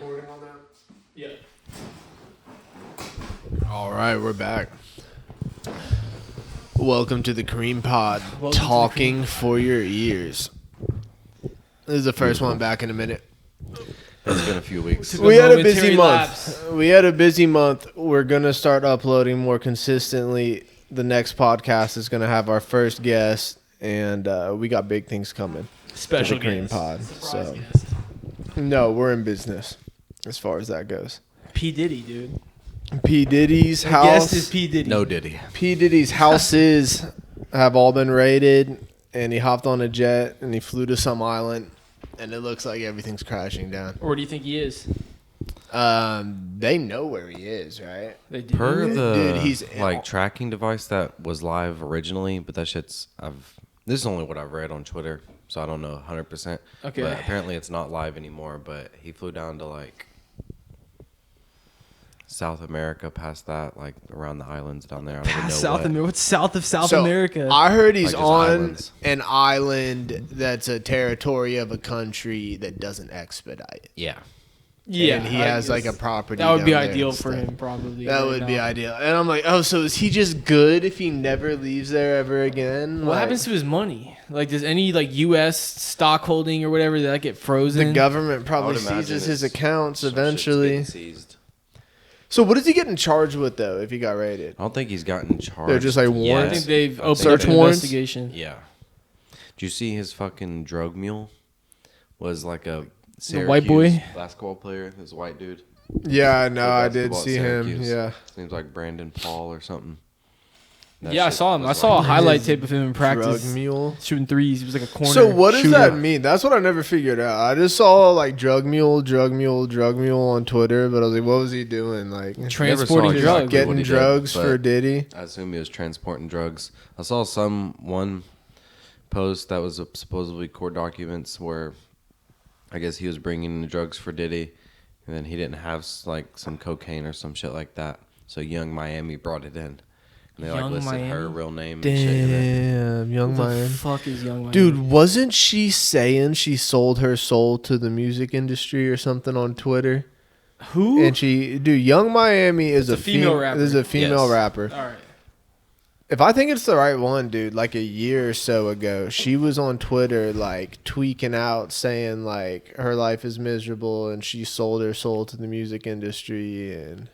recording on that? Yeah. All right, we're back. Welcome to the Cream Pod, Welcome to the talking Cream for your ears. This is the first one back in a minute. It's been a few weeks. Took We had a busy momentary month. lapse. We had a busy month. We're gonna start uploading more consistently. The next podcast is gonna have our first guest, and we got big things coming. Special The Cream guest. Pod, Surprise so. guest. No, we're in business as far as that goes. P. Diddy, dude. P. Diddy's The house. guest is P. Diddy. No Diddy. P. Diddy's houses have all been raided, and he hopped on a jet and he flew to some island, and it looks like everything's crashing down. Or do you think he is? They know where he is, right? They do. Per the Dude, he's- tracking device that was live originally, but that shit's this is only what I've read on Twitter, so I don't know 100%. Okay. But apparently it's not live anymore, but he flew down to like South America past that, like around the islands down there. I don't even know South what. America. What's south of South So, America? I heard he's Like just on islands. an island that's a territory of a country that doesn't expedite. Yeah. yeah. And he I has like a guess. property. That would be down there ideal and for stuff. him, probably. That right would be now. ideal. And I'm like, oh, so is he just good if he never leaves there ever again? What Like, happens to his money? Like, does any like U.S. stock holding or whatever that get frozen? the government I probably would imagine seizes his it's- accounts some shit's eventually. getting seized. So what is he getting charged with though if he got raided? I don't think he's gotten charged. They're just like I warrants. think they've I opened think up Search an warrants? investigation. Yeah. Did you see his fucking drug mule? Was like a The white boy? Syracuse basketball player. This white dude. Yeah, no, Played I did basketball at see him. Syracuse. Yeah. Seems like Brandon Paul or something. That Yeah, I shit saw him. I was saw a like- highlight tape of him in Drug practice mule. shooting threes. He was like a corner. So what does shooter. that mean? That's what I never figured out. I just saw like drug mule on Twitter, but I was like, what was he doing? Like Transporting Never saw drugs. exactly getting what he did, drugs but for Diddy? I assume he was transporting drugs. I saw one post that was supposedly court documents where I guess he was bringing in the drugs for Diddy, and then he didn't have like some cocaine or some shit like that. So Young Miami brought it in, and they like Young listed her Miami? real name. And shit in it. Damn, Young Who the Miami. fuck is Young Miami? Dude, wasn't she saying she sold her soul to the music industry or something on Twitter? Who? And Young Miami is It's a a female rapper. Is a female Yes. rapper. All right. If I think it's the right one, dude, like a year or so ago, she was on Twitter like tweaking out, saying like her life is miserable and she sold her soul to the music industry. And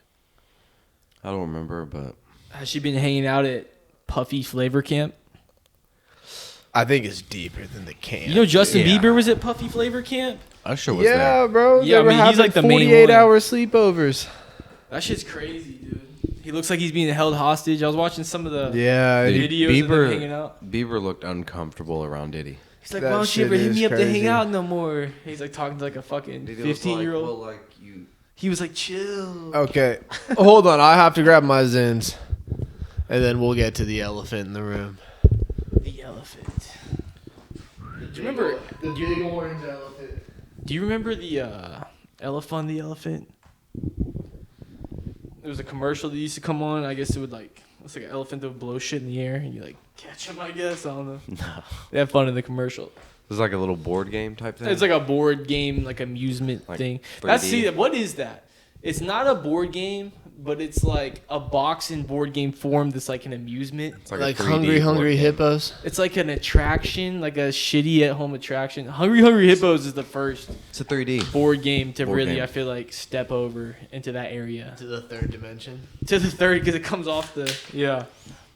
I don't remember, but Has she been hanging out at Puffy Flavor Camp? I think it's deeper than the can. You know Justin Yeah. Bieber was at Puffy Flavor Camp? Usher was Yeah, there. bro. Yeah, they I were mean, he's having like the main 48-hour sleepovers. That shit's crazy, dude. He looks like he's being held hostage. I was watching some of the Yeah, Dude, videos of them hanging out. Bieber looked uncomfortable around Diddy. He's like, That why don't you shit ever hit is me up to hang crazy. out no more? He's like talking to like a fucking 15-year-old. like you. He was like, chill. Okay, hold on. I have to grab my Zins, and then we'll get to the elephant in the room. The elephant. Do you remember? the big orange elephant? Do you remember the Elephant the Elephant? There was a commercial that used to come on. I guess it would like it's like an elephant that would blow shit in the air and you like catch him. I guess I don't know. No. They have fun in the commercial. It was like a little board game type thing. It's like a board game, like amusement Like thing. 3D. That's see, what is that? It's not a board game, but it's like a box in board game form that's like an amusement. It's a Like 3D hungry board game. hippos. It's like an attraction, like a shitty at home attraction. Hungry Hippos is the first It's a 3D. board game to Board really, game. I feel like, step over into that area. To the third dimension. To the third, because it comes off the, yeah.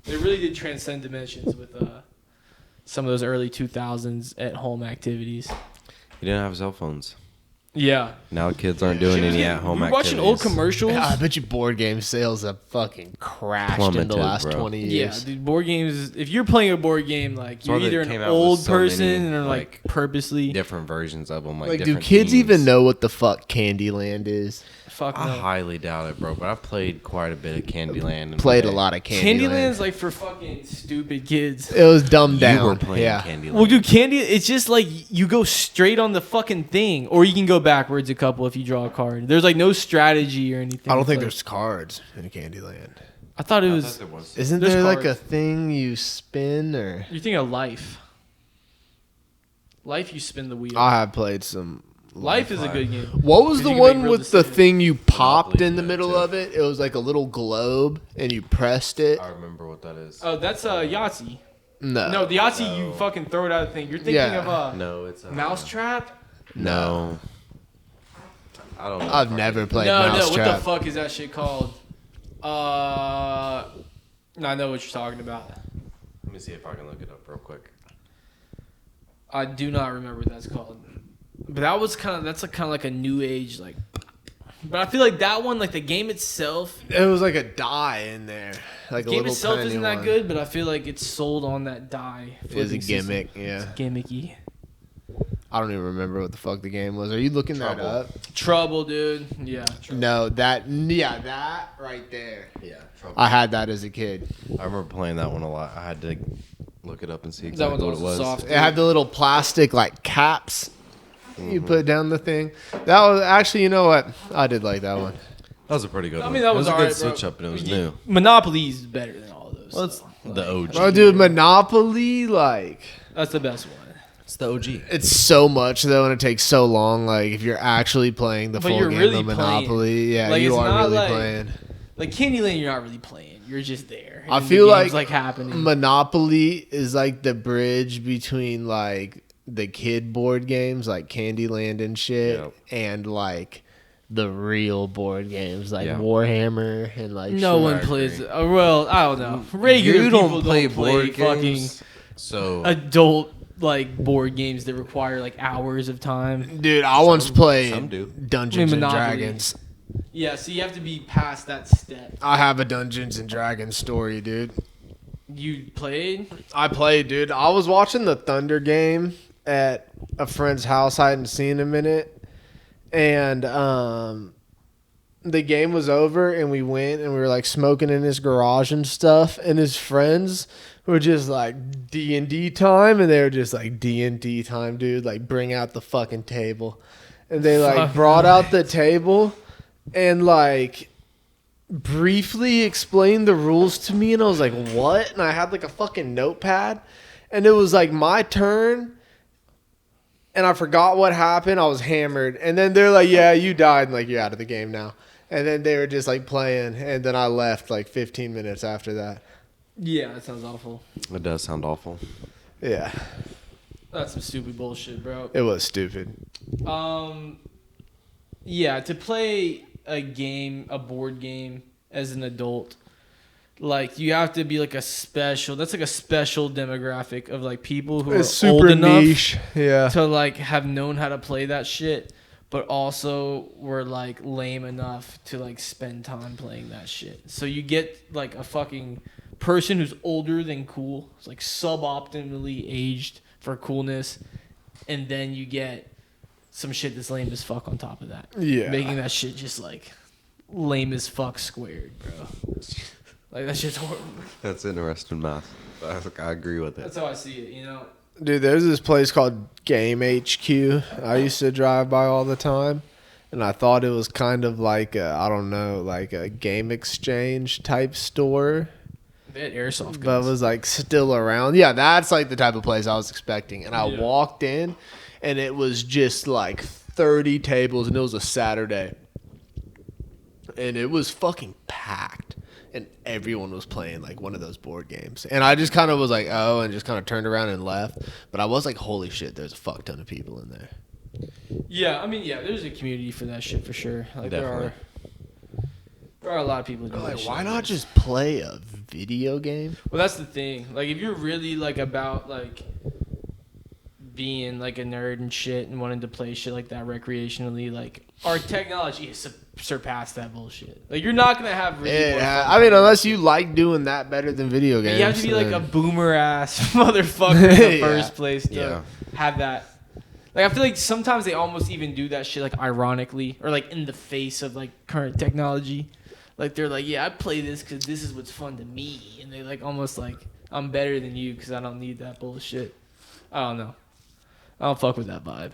They really did transcend dimensions with some of those early 2000s at home activities. You didn't have cell phones. Yeah. Now kids aren't doing any at home We're activities. watching old commercials. I bet you board game sales have fucking crashed in Plummeted, the last bro. 20 Yeah, years. dude, board games. If you're playing a board game, like why you're they either an came out with old so person many, or like like, purposely. Different versions of them. Like, Like, do different kids themes. even know what the fuck Candyland is? Fuck I no. highly doubt it, bro. But I've played quite a bit of Candyland. in Played my a day. lot of Candyland. Candyland's like for fucking stupid kids. It was dumbed down. You were playing yeah. Candyland. Well, dude, Candy, it's just like you go straight on the fucking thing, or you can go backwards a couple if you draw a card. There's like no strategy or anything. I don't It's think like- there's cards in Candyland. I thought it I was. thought there was. Isn't There's there like a cards. thing you spin or? You're thinking of Life. Life, you spin the wheel. I have played some Life is a good game. What was the You can one make real with the decisions. thing you popped Monopoly's in the good, middle too. of it? It was like a little globe, and you pressed it. I remember what that is. Oh, that's Yahtzee. No, No, the Yahtzee, you No. fucking throw it out of the thing. You're thinking Yeah. of No, it's a Mousetrap? No. I don't know. I've never played No, what Mousetrap. the fuck is that shit called? I know what you're talking about. Let me see if I can look it up real quick. I do not remember what that's called. But that was kind of like a new age like. But I feel like that one, like the game itself, It was like a die in there, like the a game little itself tiny isn't that one. good. But I feel like it's sold on that die. It was a flipping system. gimmick. Yeah, Gimmicky. I don't even remember what the fuck the game was. Are you looking Trouble. that up? Trouble, dude. Yeah. Trouble. No, that right there. Yeah. I had that as a kid. I remember playing that one a lot. I had to look it up and see That exactly one's what it also was. soft. It had the little plastic like caps. You put down the thing. That was actually, you know what? I did like that one. That was a pretty good I one. mean, that it was was a alright, good switch bro. up, and it was Yeah. new. Monopoly is better than all of those. Well, it's though. the OG. Oh, dude, Monopoly, like, That's the best one. It's the OG. it's so much though, and it takes so long. Like, if you're actually playing the But full you're game really of Monopoly, yeah, Like, you it's are not really like- playing. Like Candyland, you're not really playing. You're just there. I And the feel game's, like happening. Monopoly is like the bridge between like the kid board games like Candyland and shit, Yep. and like the real board games like Yeah. Warhammer and like No shit. one I plays. agree. Well, I don't know. Regular You people don't play board fucking games. So adult like board games that require like hours of time. Dude, I once played some do. Dungeons and Monopoly. Dragons. Yeah, so you have to be past that step. I have a Dungeons and Dragons story, dude. You played? I played, dude. I was watching the Thunder game at a friend's house I hadn't seen in a minute, and the game was over, and we went and we were like smoking in his garage and stuff, and his friends were just like D&D time, and they were just like D&D time, dude. Like, bring out the fucking table, and they like Fuck brought out the table, and like briefly explained the rules to me, and I was like, what? And I had like a fucking notepad, and it was like my turn, and I forgot what happened. I was hammered, and then they're like, yeah, you died, and like, you're out of the game now. And then they were just like playing, and then I left like 15 minutes after that. Yeah, that sounds awful. it does sound awful. Yeah, That's some stupid bullshit, bro. it was stupid. Yeah, to play a board game as an adult, like you have to be like that's like a special demographic of like people who It's are old super enough niche. Yeah. to like have known how to play that shit, but also were like lame enough to like spend time playing that shit. So you get like a fucking person who's older than cool, it's like suboptimally aged for coolness, and then you get some shit that's lame as fuck on top of that. Yeah. Making that shit just like lame as fuck squared, bro. Like that shit's horrible. That's interesting math. I agree with it. That's how I see it, you know. Dude, there's this place called Game HQ I used to drive by all the time, and I thought it was kind of like I don't know, like a game exchange type store, They had airsoft but guns. was like still around. Yeah, that's like the type of place I was expecting. And I Yeah. walked in, and it was just like 30 tables, and it was a Saturday, and it was fucking packed. And everyone was playing like one of those board games. And I just kind of was like, oh, and just kind of turned around and left. But I was like, holy shit, there's a fuck ton of people in there. Yeah, I mean, yeah, there's a community for that shit for sure. Like Definitely. there are a lot of people who do that Like, shit. why not just play a video game? Well, that's the thing. Like, if you're really like about like being like a nerd and shit and wanting to play shit like that recreationally, like our technology has surpassed that bullshit. Like, you're not gonna have really. more fun I mean, playing unless that you shit. like doing that better than video games. You have to be like a then- boomer ass motherfucker in the Yeah. first place to Yeah. have that. Like, I feel like sometimes they almost even do that shit like ironically or like in the face of like current technology. Like, they're like, yeah, I play this because this is what's fun to me, and they like almost like I'm better than you because I don't need that bullshit. I don't know. I don't fuck with that vibe.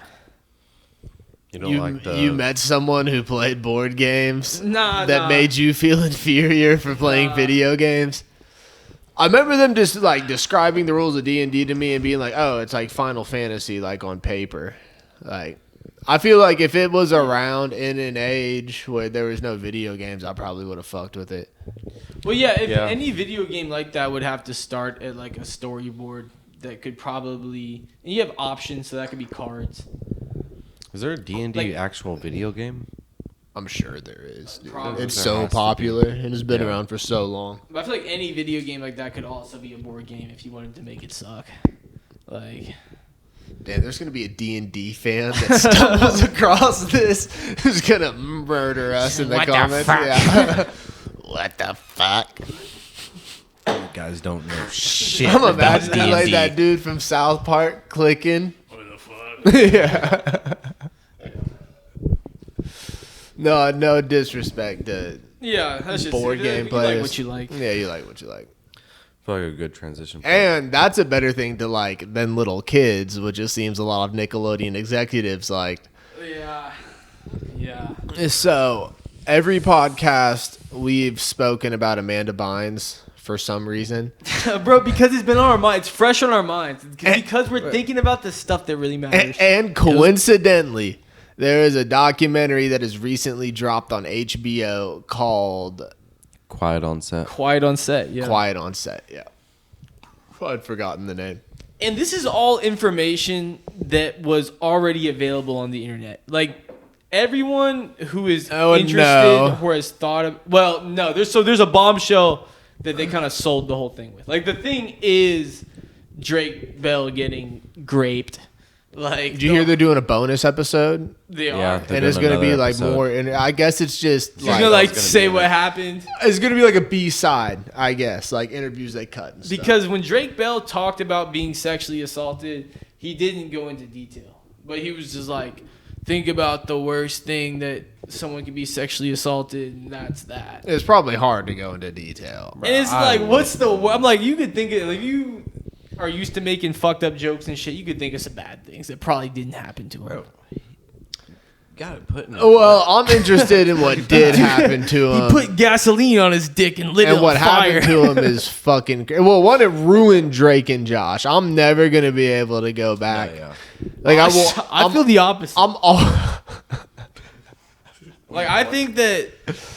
You don't like the. you met someone who played board games Nah, that nah. made you feel inferior for playing Nah. video games. I remember them just like describing the rules of D&D to me and being like, "Oh, it's like Final Fantasy like on paper." Like I feel like if it was around in an age where there was no video games, I probably would have fucked with it. Well, yeah, if Yeah. any video game like that would have to start at like a storyboard that could probably, and you have options, so that could be cards. Is there a D&D Like- actual video game? I'm sure there is. Dude. Probably. It's There so has to be. popular and it's been Yeah. around for so long. But I feel like any video game like that could also be a board game if you wanted to make it suck. Like, Damn, there's gonna be a D&D fan that stumbles across this who's gonna murder us in the What the comments. fuck? Yeah. What the fuck? You guys don't know shit. I'm about imagining like D&D. that dude from South Park clicking. what the fuck? Yeah. No disrespect to Yeah, that's just board game you players. like what you like. Yeah, you like what you like. I feel like a good transition. point. And that's a better thing to like than little kids, which just seems a lot of Nickelodeon executives like. Yeah, yeah. So every podcast we've spoken about Amanda Bynes for some reason. Bro, because it's been on our minds, it's fresh on our minds. Because we're thinking about the stuff that really matters. And coincidentally, there is a documentary that has recently dropped on HBO called Quiet on set. Quiet on set, yeah. Quiet on Set. Yeah. I'd forgotten the name. And this is all information that was already available on the internet. Like everyone who is interested no. or has thought of, well, no, there's a bombshell that they kind of sold the whole thing with. Like the thing is Drake Bell getting graped. Like, Did you hear they're doing a bonus episode? they are? Yeah, And it's doing going to be another like episode. more, and I guess it's just He's like, gonna like gonna say be what like- happened. it's going to be like a B-side, I guess, like interviews they cut and stuff. Because when Drake Bell talked about being sexually assaulted, he didn't go into detail. But he was just like, think about the worst thing that someone can be sexually assaulted, and that's that. It's probably hard to go into detail. And it's I like, what's the... I'm like, you could think it... Like, you are used to making fucked up jokes and shit. You could think of some bad things that probably didn't happen to him. Got it put in. Well, I'm interested in what did happen to He him. put gasoline on his dick and lit it And on what fire. happened to him is fucking... Well, one, it ruined Drake and Josh. I'm never going to be able to go back. yeah. Like, I will... I feel the opposite. I'm all... Like, I think that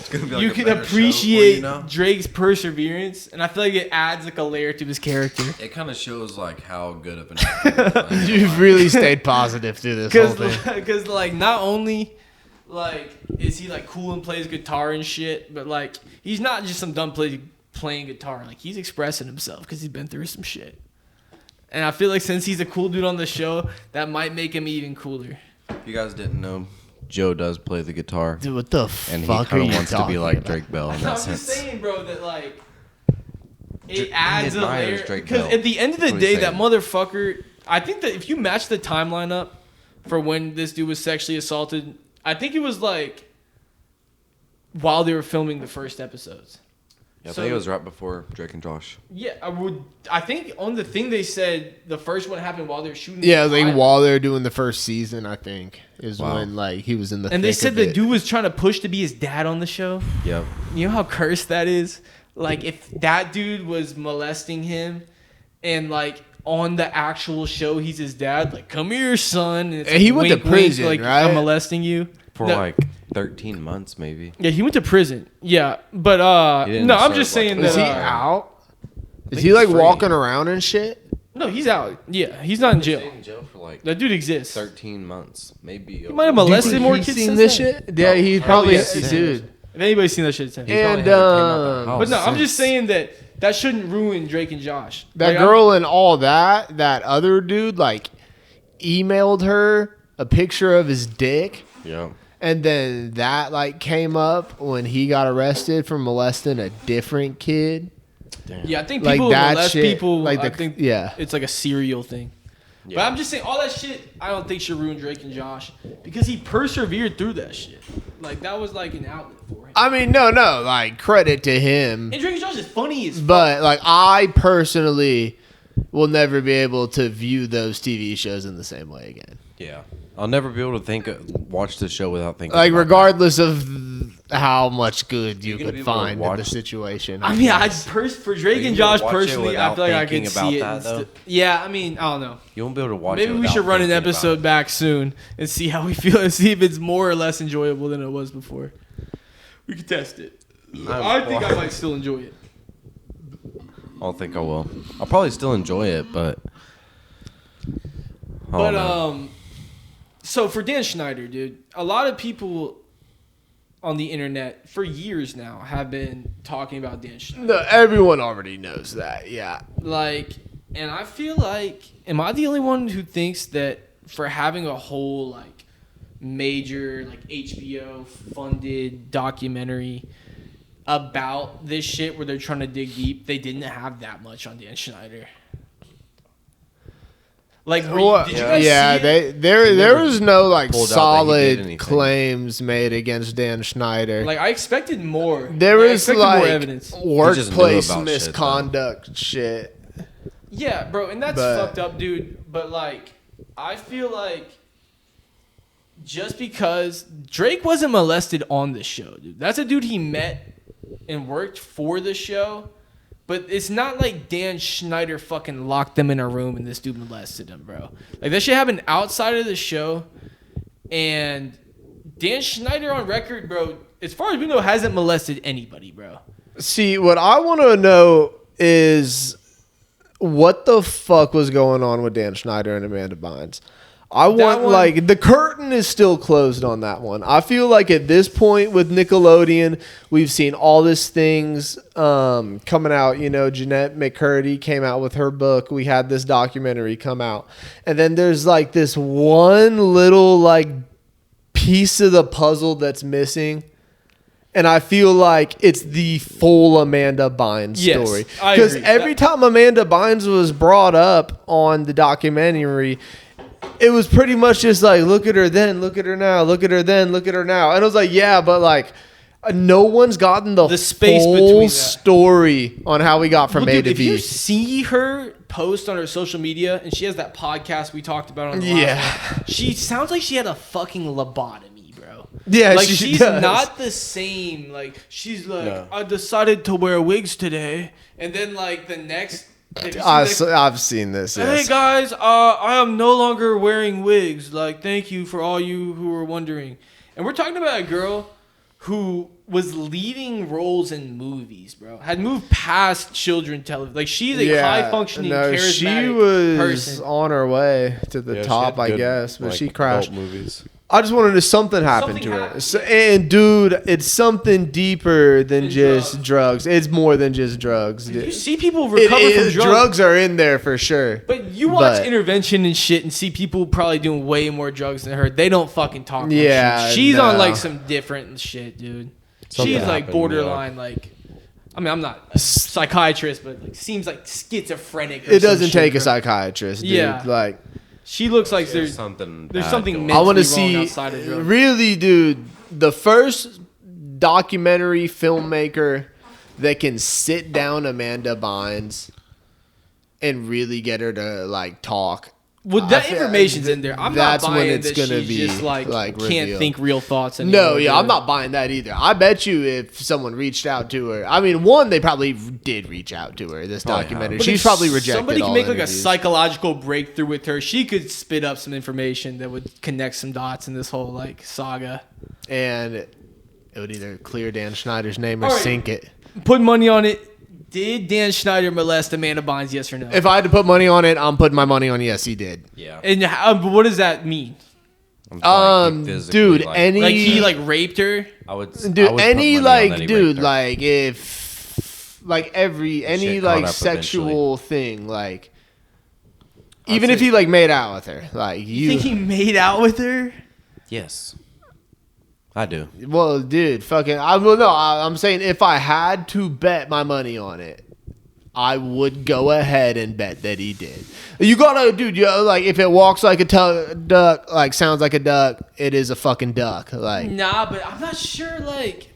Gonna be like you a can better show for appreciate you now. Drake's perseverance, and I feel like it adds like a layer to his character. It kind of shows like how good of an actor. You've really stayed positive through this whole thing. Because like not only like is he like cool and plays guitar and shit, but like he's not just some dumb playing guitar. Like he's expressing himself because he's been through some shit. And I feel like since he's a cool dude on the show, that might make him even cooler. You guys didn't know Joe does play the guitar, Dude, what the and he fuck are kind you of wants to talking be like about? Drake Bell in I'm that just sense. saying, bro, that like it He adds a admires layer. Drake Because Bell. at the end of the That's what he's day, that saying. motherfucker. I think that if you match the timeline up for when this dude was sexually assaulted, I think it was like while they were filming the first episodes. Yeah, I So- think it was right before Drake and Josh. Yeah, I think on the thing they said the first one happened while they were shooting. Yeah, the like pilot. while they're doing the first season, I think, is Wow. when like he was in the And they thick said of the it. dude was trying to push to be his dad on the show. Yep. You know how cursed that is? Like, if that dude was molesting him and, like, on the actual show, he's his dad, like, come here, son. And it's And he like, went to wink, wink, prison, like, right? I'm molesting you. For No. like 13 months, maybe. Yeah, he went to prison. Yeah, but, He didn't no, I'm serve, just like, saying a that. Is he Yeah. out? Is think he like he's free. walking around and shit? No, he's out. Yeah, he's not in jail. Stayed in jail for like That dude exists. 13 months, maybe. He might have molested Dude, more he's kids seen since this then. shit? Yeah, he Oh, probably yes, he's seen dude. If anybody's seen that shit, it's him. And probably hasn't came out the house. But no, I'm just since. saying that shouldn't ruin Drake and Josh. That Like, I'm- girl and all that other dude like emailed her a picture of his dick, Yeah. and then that like came up when he got arrested for molesting a different kid. Yeah, I think Like people that molest shit, people. like I the- think yeah. it's like a serial thing. But Yeah. I'm just saying, all that shit, I don't think should ruin Drake and Josh because he persevered through that shit. Like that was like an outlet for him. I mean, no, like credit to him, And Drake and Josh is funny as fuck. but like I personally will never be able to view those TV shows in the same way again. Yeah. I'll never be able to watch the show without thinking. Like, about regardless of how much good you You're gonna be could able to find in the watch- situation. I mean, for Drake you and gonna Josh watch it personally, I without feel like I thinking could about see it. that, though? Yeah, I mean, I don't know. You won't be able to watch it. Maybe we without should run an thinking about episode it. back soon and see how we feel and see if it's more or less enjoyable than it was before. We could test it. I think I might still enjoy it. I don't think I will. I'll probably still enjoy it, but. I don't know. So for Dan Schneider, dude, a lot of people on the internet for years now have been talking about Dan Schneider. No, everyone already knows that. Yeah. Like, and I feel like, am I the only one who thinks that for having a whole like major like HBO funded documentary about this shit where they're trying to dig deep, they didn't have that much on Dan Schneider? Like, did you guys yeah, see it? there was no like pulled out that he did solid anything. claims made against Dan Schneider. Like, I expected more. There I was expected more like evidence. workplace about shit, misconduct shit. Yeah, bro, and that's But- fucked up, dude. But like, I feel like just because Drake wasn't molested on the show, dude. That's a dude he met and worked for the show. But it's not like Dan Schneider fucking locked them in a room and this dude molested him, bro. Like, that shit happened outside of the show. And Dan Schneider on record, bro, as far as we know, hasn't molested anybody, bro. See, what I want to know is what the fuck was going on with Dan Schneider and Amanda Bynes. I want, one- like, the curtain is still closed on that one. I feel like at this point with Nickelodeon, we've seen all these things coming out. You know, Jeanette McCurdy came out with her book. We had this documentary come out. And then there's, like, this one little, like, piece of the puzzle that's missing. And I feel like it's the full Amanda Bynes Yes, story. I Because agree. every time Amanda Bynes was brought up on the documentary, it was pretty much just like, look at her then, look at her now, look at her then, look at her now. And I was like, yeah, but like, no one's gotten the space full between that. story on how we got from Well, A dude, to if you B. see her post on her social media, and she has that podcast we talked about on the Yeah. last one, she sounds like she had a fucking lobotomy, bro. Yeah, like she she's does. not the same. Like, she's like, No. I decided to wear wigs today, and then like the next. have you seen I've seen this. Hey Yes. guys, I am no longer wearing wigs. Like, thank you for all you who were wondering. And we're talking about a girl who was leading roles in movies, bro. Had moved past children television. Like, she's a high functioning, charismatic she was person. on her way to the Yeah, she top, had I good, guess, but like, she crashed. adult movies. I just wanted to something happened Something to her. happened. So, and dude, it's something deeper than Than just drugs. It's more than just drugs. You dude. see people It recover from is- drugs. drugs are in there for sure. But you watch But- Intervention and shit and see people probably doing way more drugs than her. They don't fucking talk like Yeah, shit. She's on no. like some different shit, dude. Something She's like happened, borderline, like, I mean, I'm not a psychiatrist, but like seems like schizophrenic. Or It some doesn't shit, take a bro. psychiatrist, dude. Yeah. Like, She looks like There's something. there's bad something going mentally I want to wrong see. outside of drugs. Really, dude, the first documentary filmmaker that can sit down Amanda Bynes and really get her to like talk. Well, I that feel- information's in there. I'm that's not when buying it's that gonna she's be, just like can't revealed. think real thoughts anymore. No, yeah, dude. I'm not buying that either. I bet you if someone reached out to her, I mean, one, they probably did reach out to her. This Probably documentary, have. But she's if probably rejected. Somebody all can make like a interviews. psychological breakthrough with her. She could spit up some information that would connect some dots in this whole like saga. and it would either clear Dan Schneider's name or All right. sink it. Put money on it. Did Dan Schneider molest Amanda Bynes? Yes or no? If I had to put money on it, I'm putting my money on yes, he did. Yeah. And what does that mean? I'm physically, Dude, like, any Like he like raped her? I would. dude, I would put any money on like that he dude, raped her. like if like any Shit caught like up sexual thing, like I'd even if say- he like made out with her, like You think he made out with her? Yes. I do. Well, dude, fucking. I'm saying if I had to bet my money on it, I would go ahead and bet that he did. You gotta, dude. Like if it walks like a duck, like sounds like a duck, it is a fucking duck. Like Nah, but I'm not sure. Like,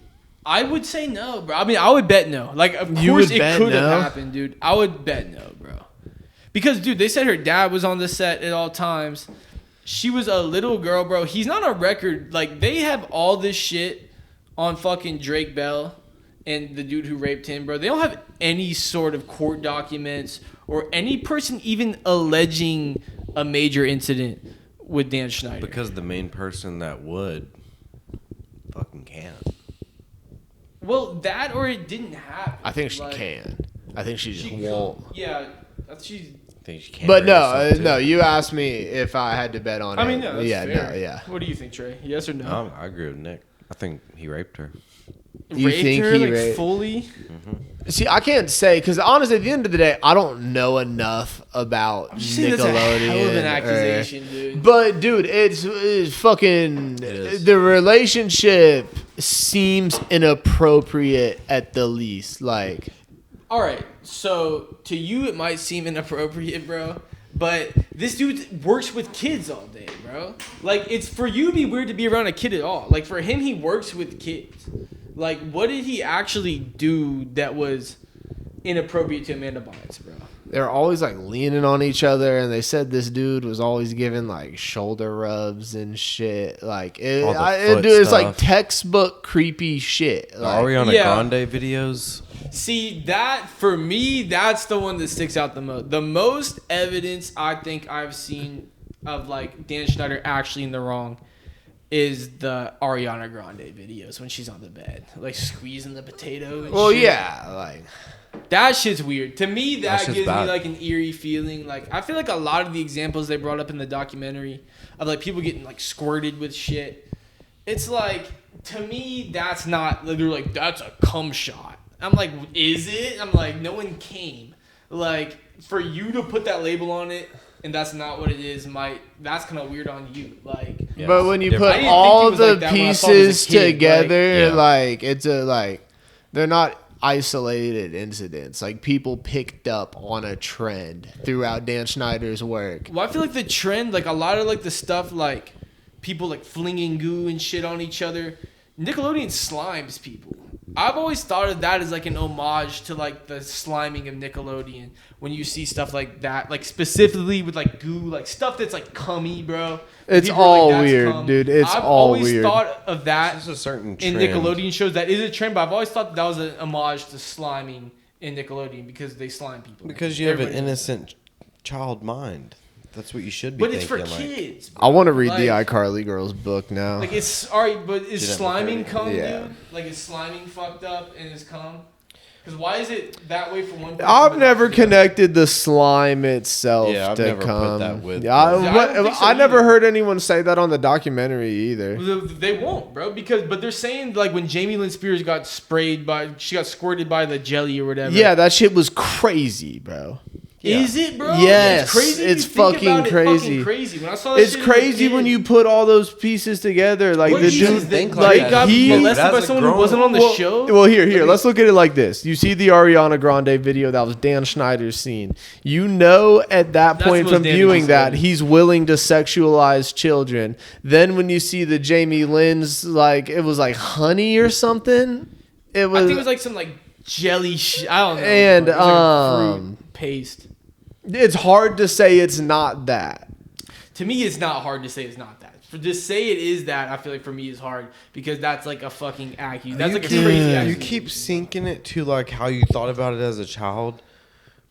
I would say no, bro. I mean, I would bet no. Like, of You course would it bet could no? have happened, dude. I would bet no, bro. Because, dude, they said her dad was on the set at all times. She was a little girl, bro. He's not on record. Like, they have all this shit on fucking Drake Bell and the dude who raped him, bro. They don't have any sort of court documents or any person even alleging a major incident with Dan Schneider. Because the main person that would fucking can't. Well, that or it didn't happen. I think she Like, can. I think she just She won't. yeah, she's. I think she can't. But bring no, herself to. no. You asked me if I had to bet on it. I mean, no, that's yeah, fair. no, yeah. What do you think, Trey? Yes or no? I agree with Nick. I think he raped her. You Raped think her he like raped- fully? See, I can't say because honestly, at the end of the day, I don't know enough about I'm just saying Nickelodeon. that's a hell of an or- accusation, dude. But dude, it's fucking. It is. The relationship seems inappropriate at the least. Like, All right, so to you it might seem inappropriate, bro, but this dude works with kids all day, bro. Like, it's for you to be weird to be around a kid at all. Like, for him, he works with kids. Like, what did he actually do that was inappropriate to Amanda Bynes, bro? they're always like leaning on each other, and they said this dude was always giving like shoulder rubs and shit. Like, All the foot dude, it's like stuff. textbook creepy shit. The Like, Ariana Yeah. Grande videos. See, that, for me, that's the one that sticks out the most. The most evidence I think I've seen of, like, Dan Schneider actually in the wrong is the Ariana Grande videos when she's on the bed. Like, squeezing the potato and well, shit. yeah, like. That shit's weird. To me, That that shit's gives bad. me, like, an eerie feeling. Like, I feel like a lot of the examples they brought up in the documentary of, like, people getting, like, squirted with shit, it's like, to me, that's not, they're like, that's a cum shot. I'm like, is it? I'm like, no one came. Like, for you to put that label on it and that's not what it is, that's kind of weird on you. Like, Yeah, But when you different. put I didn't think all it was the like that when I saw it as a pieces kid, like, together, yeah. like it's a like they're not isolated incidents. Like people picked up on a trend throughout Dan Schneider's work. well, I feel like the trend, like a lot of like the stuff, like people like flinging goo and shit on each other, Nickelodeon slimes people. I've always thought of that as like an homage to like the sliming of Nickelodeon when you see stuff like that, like specifically with like goo, like stuff that's like cummy, bro. It's People are all "That's weird, cum." dude. It's I've all always weird. thought of that There's a certain in trend. Nickelodeon shows. That is a trend, but I've always thought that was an homage to sliming in Nickelodeon because they slime people. Because you have an Everybody does. innocent child mind. That's what you should be But it's thinking. for like, kids. I want to read the Like- iCarly girl's book now. Like it's alright, but is Did that sliming McCurdy. cum, Yeah. dude? Like is sliming fucked up and is cum? Because why is it that way for one person? I've but never not for the other? connected the slime itself Yeah, I've to never put come. that with- Yeah, I, Yeah, I don't think so I never either. heard anyone say that on the documentary either. They won't, bro. But they're saying like when Jamie Lynn Spears got she got squirted by the jelly or whatever. Yeah, that shit was crazy, bro. Is it, bro? Yes, it's crazy. it's You think fucking about it, crazy. Fucking crazy. When I saw that It's shit as a crazy kid, when you put all those pieces together. Like what the do you dude, think like like they that? got he- molested But by as a someone who grown- wasn't on the well, show. Well, here, let's look at it like this. You see the Ariana Grande video that was Dan Schneider's scene. You know at that That's point what from Danny viewing just that said. he's willing to sexualize children. Then when you see the Jamie Lynn's, like it was like honey or something. It was, I think it was like some like jelly. I don't know. And, It was like a fruit paste. it's hard to say it's not that. To me, it's not hard to say it's not that. For to say it is that, I feel like for me is hard because that's like a fucking accusation. That's like a crazy You accusation. keep syncing it to like how you thought about it as a child,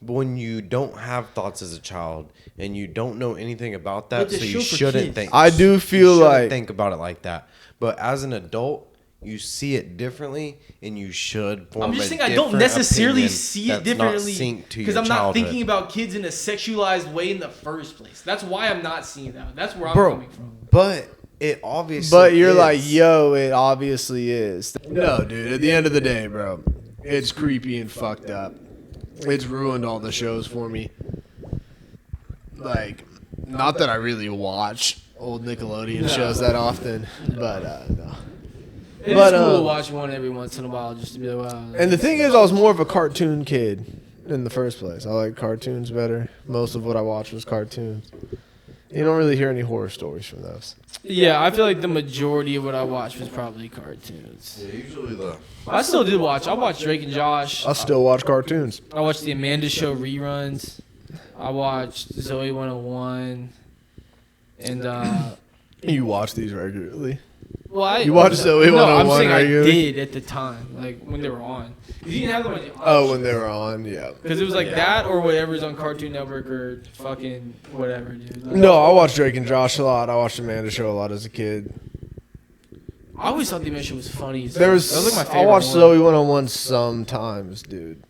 but when you don't have thoughts as a child and you don't know anything about But that, the so you show for shouldn't kids. think. I do you feel shouldn't like think about it like that. But as an adult, you see it differently, and you should form I'm just a saying I don't different necessarily opinion see it that's not differently synced to because your I'm not childhood. thinking about kids in a sexualized way in the first place. That's why I'm not seeing that. That's where I'm Bro, coming from. but it obviously. But you're is. like, yo, it obviously is. No, dude, at the end of the day, bro, it's creepy and fucked up. It's ruined all the shows for me. Like, not that I really watch old Nickelodeon shows that often, but no. It's But, cool to uh, watch one every once in a while just to be like, wow. And the thing is, I was more of a cartoon kid in the first place. I like cartoons better. Most of what I watched was cartoons. You don't really hear any horror stories from those. Yeah, I feel like the majority of what I watched was probably cartoons. Yeah, usually the. I still did watch. I watched Drake and Josh. I still watch cartoons. I watched the Amanda Show reruns. I watched Zoe 101, and You watch these regularly. well, You watched Zoe No, I'm 101 saying I regularly? did at the time, like when they were on. You didn't have them on the Oh, when they were on, yeah. because it was like that or whatever's on Cartoon Network or fucking whatever, dude. Like, No, I watched Drake and Josh a lot. I watched Amanda Show a lot as a kid. I always thought the Mission was funny. There was, that was like my favorite I watched one. Zoe 101 sometimes, dude.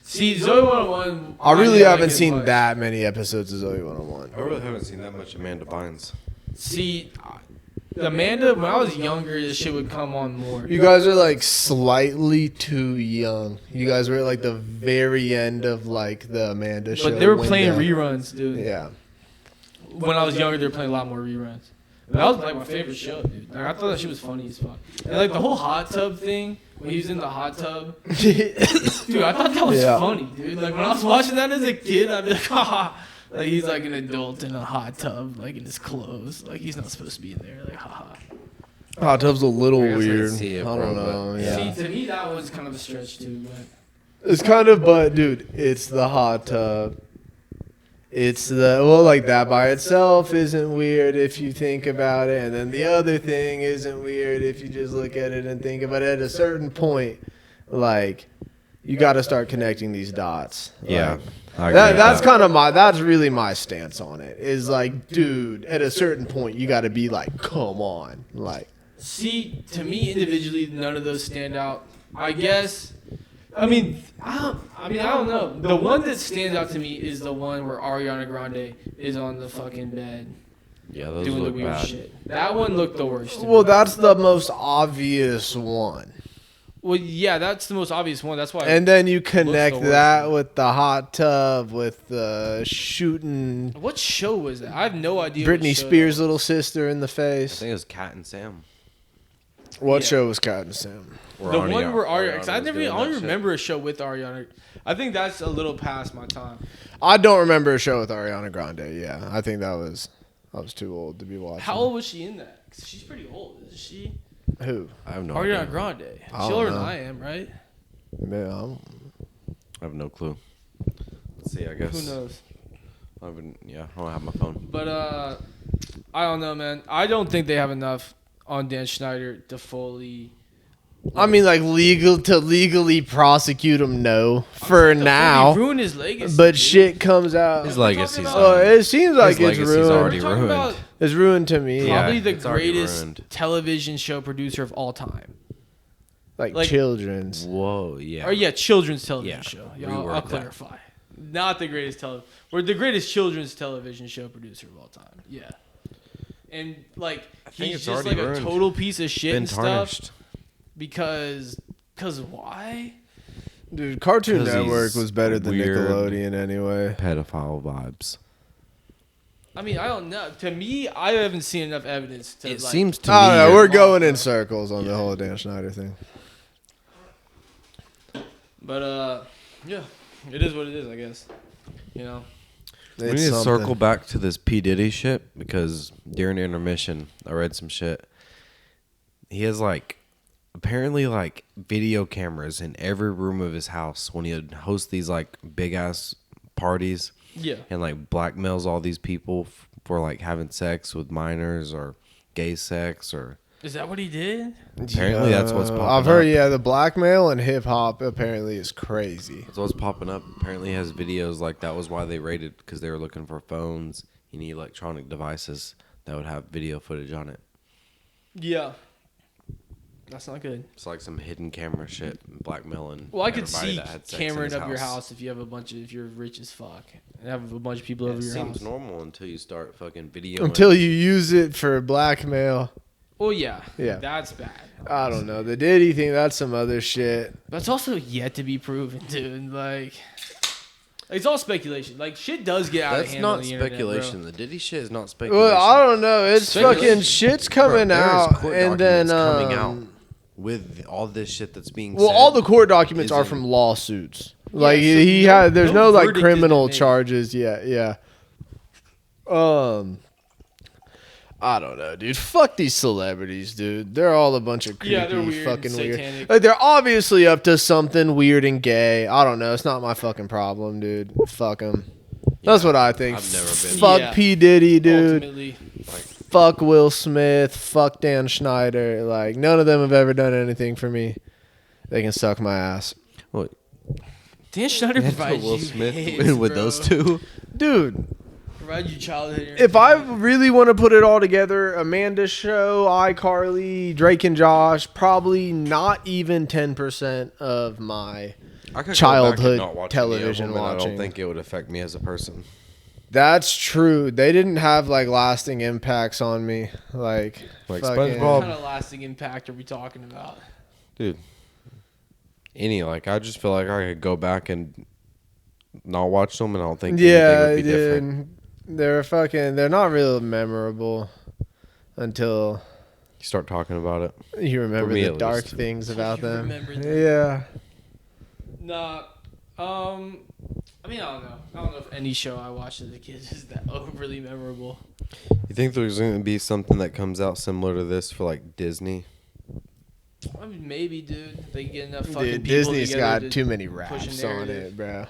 See, Zoe 101. I really didn't haven't like it seen much. that many episodes of Zoe 101. I really haven't seen that much Amanda Bynes. See, Amanda, when I was younger, this shit would come on more. You guys are like slightly too young. You guys were at like the very end of like the Amanda Show. But they were playing window. reruns, dude. Yeah. When I was younger, they were playing a lot more reruns. But that was like my favorite show, dude. Like, I thought that shit was funny as fuck. And like the whole hot tub thing, when he was in the hot tub, dude, I thought that was Yeah. funny, dude. Like when I was watching that as a kid, I'd be like, haha. Like he's like an adult in a hot tub, like in his clothes. Like he's not supposed to be in there. Like, haha. Hot tub's a little I guess I can weird. see it, I bro, don't know. but- Yeah. See, to me, that was kind of a stretch too. But It's kind of, but dude, it's the hot tub. It's the, well, like that by itself isn't weird if you think about it. And then the other thing isn't weird if you just look at it and think about it. At a certain point, like, you got to start connecting these dots. Yeah. Like, I agree with that's that. kind of that's really my stance on it. Is like, dude, at a certain point, you got to be like, come on. Like, see, to me individually, none of those stand out. I guess. I mean, I don't know. The one that stands out to me is the one where Ariana Grande is on the fucking bed Yeah, those doing the look weird bad. shit. That one looked the worst. to me. well, that's the most obvious one. Well, yeah, that's the most obvious one. That's why. And then you connect the worst that one. with the hot tub, with the shooting What show was that? I have no idea. what Britney show Spears' that little sister in the I face. think it was Cat and Sam. What Yeah. show was Cat and Sam? was. The one where Ariana. Cause I was never. doing I don't that shit. remember a show with Ariana. I think that's a little past my time. I don't remember a show with Ariana Grande. Yeah, I think I was too old to be watching. How old was she in that? 'Cause she's pretty old, isn't she? Who? I have no Ariana idea. Grande. I She's don't older know. than I am, right? Man, I have no clue. Let's see, I guess. Who knows? I don't have my phone. But I don't know, man. I don't think they have enough on Dan Schneider to fully. I mean, like legally prosecute him. No, for To fully now. ruin his legacy. But dude. shit comes out. His legacy's about- Oh, done. it seems like His it's legacy's ruined. already We're talking ruined. about It's ruined to me. Yeah. probably the it's already greatest ruined. television show producer of all time. Like like- children's. Whoa, yeah. Or yeah, children's television Yeah, show. Yeah, I'll reword that. clarify. Not the greatest We're the greatest children's television show producer of all time. Yeah. And like think he's it's just already like ruined. a total piece of shit Been and stuff tarnished. because why? Dude, Cartoon 'Cause Network he's was better than weird. Nickelodeon anyway. Pedophile vibes. I mean, I don't know. To me, I haven't seen enough evidence to It like, seems to I me. don't know. you're- We're going in circles on the whole Dan Schneider thing. But yeah, it is what it is, I guess. You know. we need to circle back to this P. Diddy shit because during intermission, I read some shit. He has like apparently like video cameras in every room of his house when he would host these like big ass parties Yeah. and like blackmails all these people for like having sex with minors or gay sex or Is that what he did? apparently that's what's popping I've heard, up. yeah, the blackmail and hip hop apparently is crazy. That's what's popping up. Apparently, he has videos like that was why they raided because they were looking for phones. You need electronic devices that would have video footage on it. Yeah. That's not good. It's like some hidden camera shit, blackmailing. Well, I could everybody see that had sex in cammering his up your house if you have if you're rich as fuck and have a bunch of people over It your seems house. normal until you start fucking videoing. Until you use it for blackmail. Well, yeah. Yeah. That's bad. I don't know. The Diddy thing, that's some other shit. That's also yet to be proven, dude. Like, it's all speculation. Like, shit does get out of That's hand on not the internet, speculation. bro. The Diddy shit is not speculation. Well, I don't know. It's Speculation. fucking shit's coming Bro, there is out. court And then, documents coming out with all this shit that's being well, said. all the court documents are isn't- from lawsuits. Like, so he no- had, there's no no like verdict has been criminal made. charges yet. Yeah. I don't know, dude. Fuck these celebrities, dude. They're all a bunch of creepy, Yeah, they're weird and fucking weird. satanic. Like, they're obviously up to something weird and gay. I don't know. It's not my fucking problem, dude. Fuck them. That's what I think. I've never been. Fuck Yeah. P Diddy, dude. Ultimately, Fuck Will Smith. Fuck Dan Schneider. Like none of them have ever done anything for me. They can suck my ass, Dan Schneider provides Will you Smith hits, win with bro. those two. dude. Provide you childhood. If I really want to put it all together, Amanda's show, iCarly, Drake and Josh, probably not even 10% of my. I could Childhood go back and not watch television any of them, and I watching. don't think it would affect me as a person. That's true. They didn't have like lasting impacts on me, like Like fucking- what SpongeBob. kind of lasting impact are we talking about? Dude. I just feel like I could go back and not watch them, and I don't think anything Yeah, would be different. dude. They're not real memorable until You start talking about it. you remember me, the at dark least. things about You them. remember them. Yeah. Nah. I mean, I don't know. I don't know if any show I watched as a kid is that overly memorable. You think there's going to be something that comes out similar to this for like Disney? I mean, maybe, dude. They get enough fucking Dude, people Disney's together got to too many push a raps on narrative. it, bro.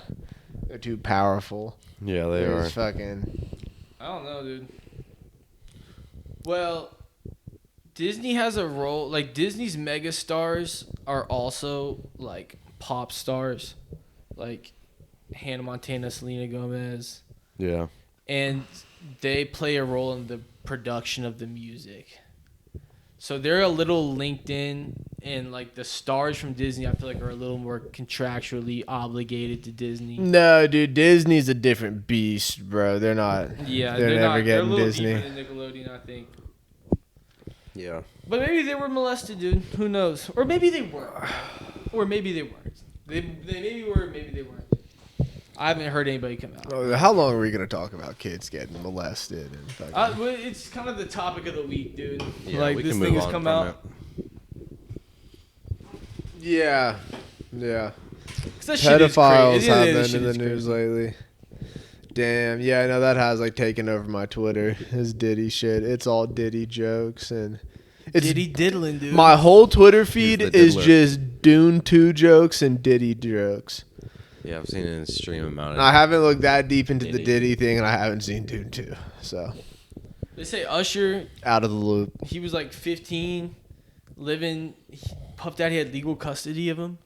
They're too powerful. Yeah, they They're are. just fucking. I don't know, dude. Well, Disney has a role. Like, Disney's megastars are also, like, pop stars. Like, Hannah Montana, Selena Gomez. Yeah. And they play a role in the production of the music. So they're a little linked in, and, like, the stars from Disney, I feel like, are a little more contractually obligated to Disney. No, dude, Disney's a different beast, bro. They're not. Yeah, they're never not, they're a getting little Disney. deeper than Nickelodeon, I think. Yeah. But maybe they were molested, dude. Who knows? Or maybe they were. Or maybe they weren't. They maybe were, maybe they weren't. I haven't heard anybody come out. Oh, how long are we gonna talk about kids getting molested and fucking? Well, it's kind of the topic of the week, dude. Yeah, like, we this can thing move has on come from out. Yeah. 'Cause that shit is Pedophiles crazy. have Yeah, been that shit in the is news crazy. lately. Damn, yeah, I know that has like taken over my Twitter. His Diddy shit. It's all Diddy jokes and it's Diddy diddling, dude. my whole Twitter feed the is diddler. just Dune 2 jokes and Diddy jokes. Yeah, I've seen an extreme amount And of I haven't looked that deep into the Diddy. Diddy thing, and I haven't seen Dune 2. So They say Usher, out of the loop. he was like 15, living. Puff Daddy had legal custody of him.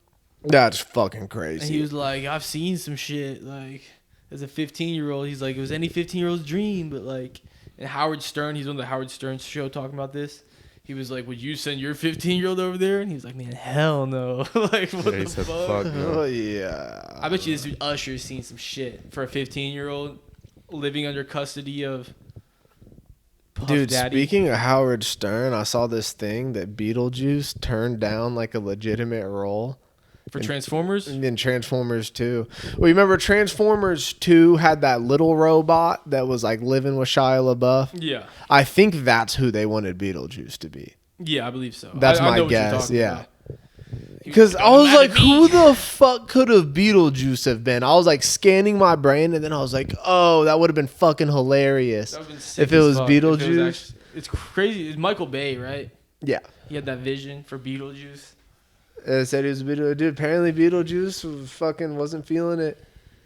That's fucking And crazy. he was like, I've seen some shit. Like, as a 15-year-old, he's like, it was any 15-year-old's dream. But, like, and Howard Stern, he's on the Howard Stern show talking about this. He was like, would you send your 15-year-old over there? And he was like, man, hell no. Like, what Yeah, the he said, fuck? fuck no. Oh yeah. I bet you this dude Usher's seen some shit for a 15-year-old living under custody of Puff Dude, Daddy. speaking of Howard Stern, I saw this thing that Beetlejuice turned down like a legitimate role For Transformers? in Transformers 2. Well, you remember Transformers 2 had that little robot that was like living with Shia LaBeouf? Yeah. I think that's who they wanted Beetlejuice to be. Yeah, I believe so. That's I my know what you're guess, talking yeah. about. He Because I "Don't was mad like, at me." who the fuck could have Beetlejuice have been? I was like scanning my brain, and then I was like, oh, that would have been fucking hilarious. That would've been sick If it as was fuck. Beetlejuice. It's crazy. It's Michael Bay, right? Yeah. He had that vision for Beetlejuice. Said he was Beetlejuice. Dude, apparently Beetlejuice fucking wasn't feeling it.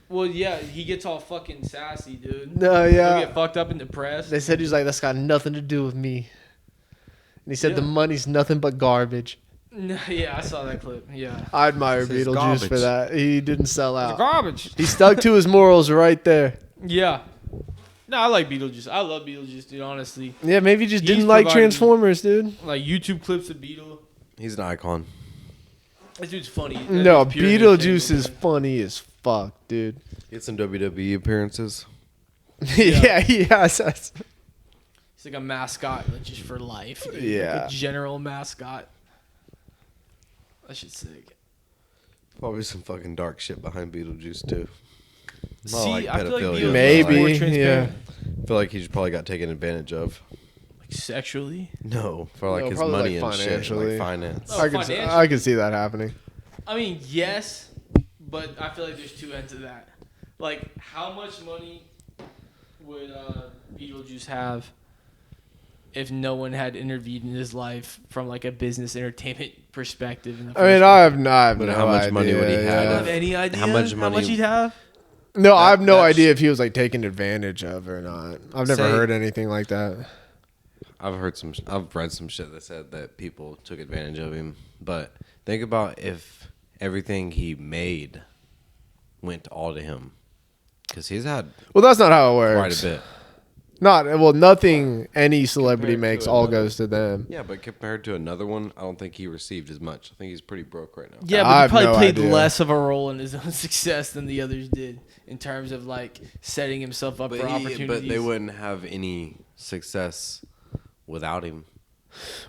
Well, yeah, he gets all fucking sassy, dude. No, He'll yeah. get fucked up and depressed. They said he's like, that's got nothing to do with me. And he said the Yeah. money's nothing but garbage. No, yeah, I saw that clip. Yeah. I admire This is Beetlejuice for garbage. that. He didn't sell It's out. garbage. He stuck to his morals right there. Yeah. No, I like Beetlejuice. I love Beetlejuice, dude, honestly. Yeah, maybe he just He's didn't like providing- Transformers, dude. Like, YouTube clips of Beetle. He's an icon. This dude's funny. That No, dude's pure Beetlejuice is entertainment, funny as fuck, dude. He had some WWE appearances. Yeah, he has. man. He's like a mascot, like, just for life. Dude. Yeah. Like a general mascot. That shit's sick. Probably some fucking dark shit behind Beetlejuice too. See, like I feel like pedophilia. Beetlejuice Maybe, is more yeah. transparent. I feel like he's probably got taken advantage of. Like, sexually. No, for like No, his probably, money like, and shit, financially. like finance. Oh, financially. I could see that happening. I mean, yes, but I feel like there's two ends of that. Like, how much money would Beetlejuice have if no one had intervened in his life from like a business entertainment perspective? In the I mean, I have no But how much money would he I don't have? have any idea How much money- he'd have. No, I have no That's- idea if he was like taken advantage of or not. I've never Say- heard anything like that. I've read some shit that said that people took advantage of him. But think about if everything he made went all to him, because he's had Well, that's not how it works. quite a bit. Nothing any celebrity Compared to makes all another- goes to them. Yeah, but compared to another one, I don't think he received as much. I think he's pretty broke right now. Yeah, I but he have probably no played idea. less of a role in his own success than the others did in terms of like setting himself up for opportunities. But they wouldn't have any success without him.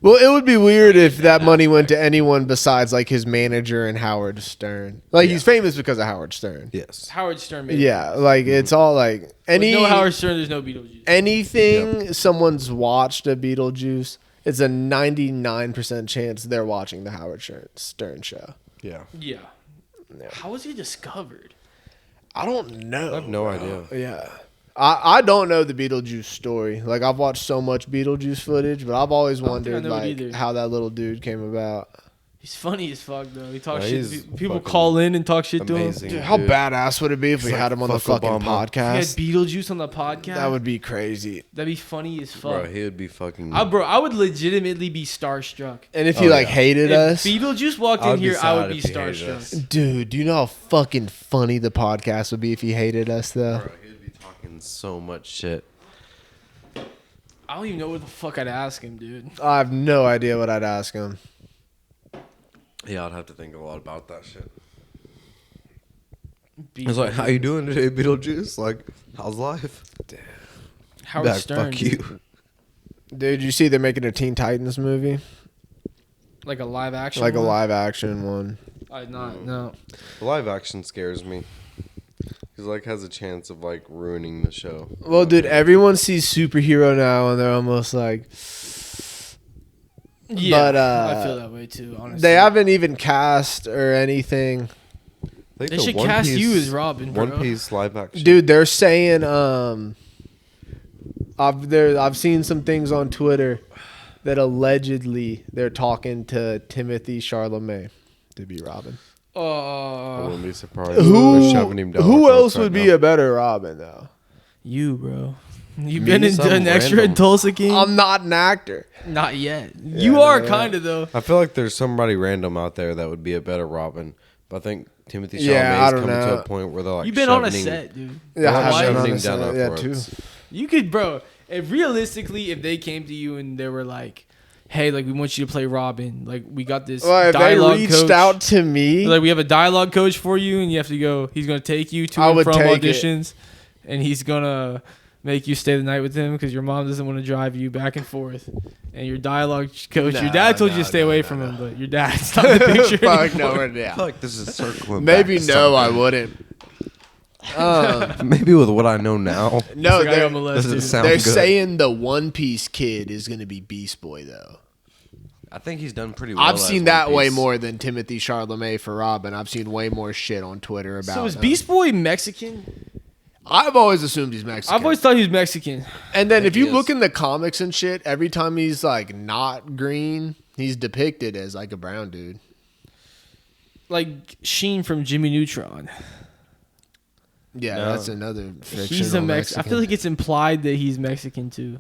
Well, it would be weird if that money went to anyone besides like his manager and Howard Stern. Like he's famous because of Howard Stern. Yes. Howard Stern made Yeah, like it's all like With any no Howard Stern, there's no Beetlejuice. anything someone's watched a Beetlejuice, it's a 99% chance they're watching the Howard Stern show. Yeah. Yeah. How was he discovered? I don't know. I have no idea. Yeah. I don't know the Beetlejuice story. Like I've watched so much Beetlejuice footage, but I've always don't think I wondered know it like either. how that little dude came about. He's funny as fuck though. He talks Yeah, shit. he's People fucking call in and talk shit amazing. to him. Dude, how Dude. badass would it be if we It's had like him on the fuck fucking Obama. If he had podcast? Beetlejuice on the podcast, That would be crazy. that'd be funny as fuck. Bro, he would be fucking. I would legitimately be starstruck. And if Oh, he like yeah. hated If us, Beetlejuice walked I in would be here, I would sad be if he hated us. starstruck. dude, do you know how fucking funny the podcast would be if he hated us though? Bro, he would be talking so much shit. I don't even know what the fuck I'd ask him, dude. I have no idea what I'd ask him. Yeah, I'd have to think a lot about that shit. Be It's like, how you doing today, Beetlejuice? Like, how's life? Howard Back, Stern, fuck dude. you. Dude, you see they're making a Teen Titans movie? Like a live action, Like a one? live action one. No. The live action scares me. He's like has a chance of like ruining the show. Well, dude, everyone sees superhero now and they're almost like Yeah, But, I feel that way too. Honestly, they haven't even cast or anything. I think They the should One cast Piece- you as Robin, bro. One Piece live action. Dude, they're saying I've seen some things on Twitter that allegedly they're talking to Timothy Chalamet to be Robin. I wouldn't be surprised. They're Who shoving him down who our throats else right would be now. a better Robin though? You, bro. You've Me? been in Some an extra in random. Tulsa King? I'm not an actor. Not yet. You no, are yeah. kind of though. I feel like there's somebody random out there that would be a better Robin. But I think Timothy Chalamet Yeah, I is don't coming to know. a point where they're like You've been on a shoving- set, dude. Yeah, Why I have shoving been on him a down set, our yeah, throats. too. You could, bro. If realistically, if they came to you and they were like, "Hey, like we want you to play Robin. Like we got this Well, if they dialogue reached coach. out to me, Like we have a dialogue coach for you, and you have to go. He's gonna take you to I and would from take it. auditions, and he's gonna make you stay the night with him because your mom doesn't want to drive you back and forth. And your dialogue coach, your dad told you to stay away from him, but your dad's not in the picture fuck anymore. no, we're I down. feel like this is circling. Maybe back to no, I something. wouldn't. Maybe with what I know now. No, Like, I got they're, molested. Doesn't sound they're good. saying the One Piece kid is going to be Beast Boy, though. I think he's done pretty well. I've as seen One that way Piece. more than Timothy Chalamet for Robin. I've seen way more shit on Twitter about So is him. Beast Boy Mexican? I've always assumed he's Mexican. I've always thought he was Mexican. and then if he you is. look in the comics and shit, every time he's like not green, he's depicted as like a brown dude. Like Sheen from Jimmy Neutron. Yeah, No. that's another fictional He's a Mexican. I feel like it's implied that he's Mexican too.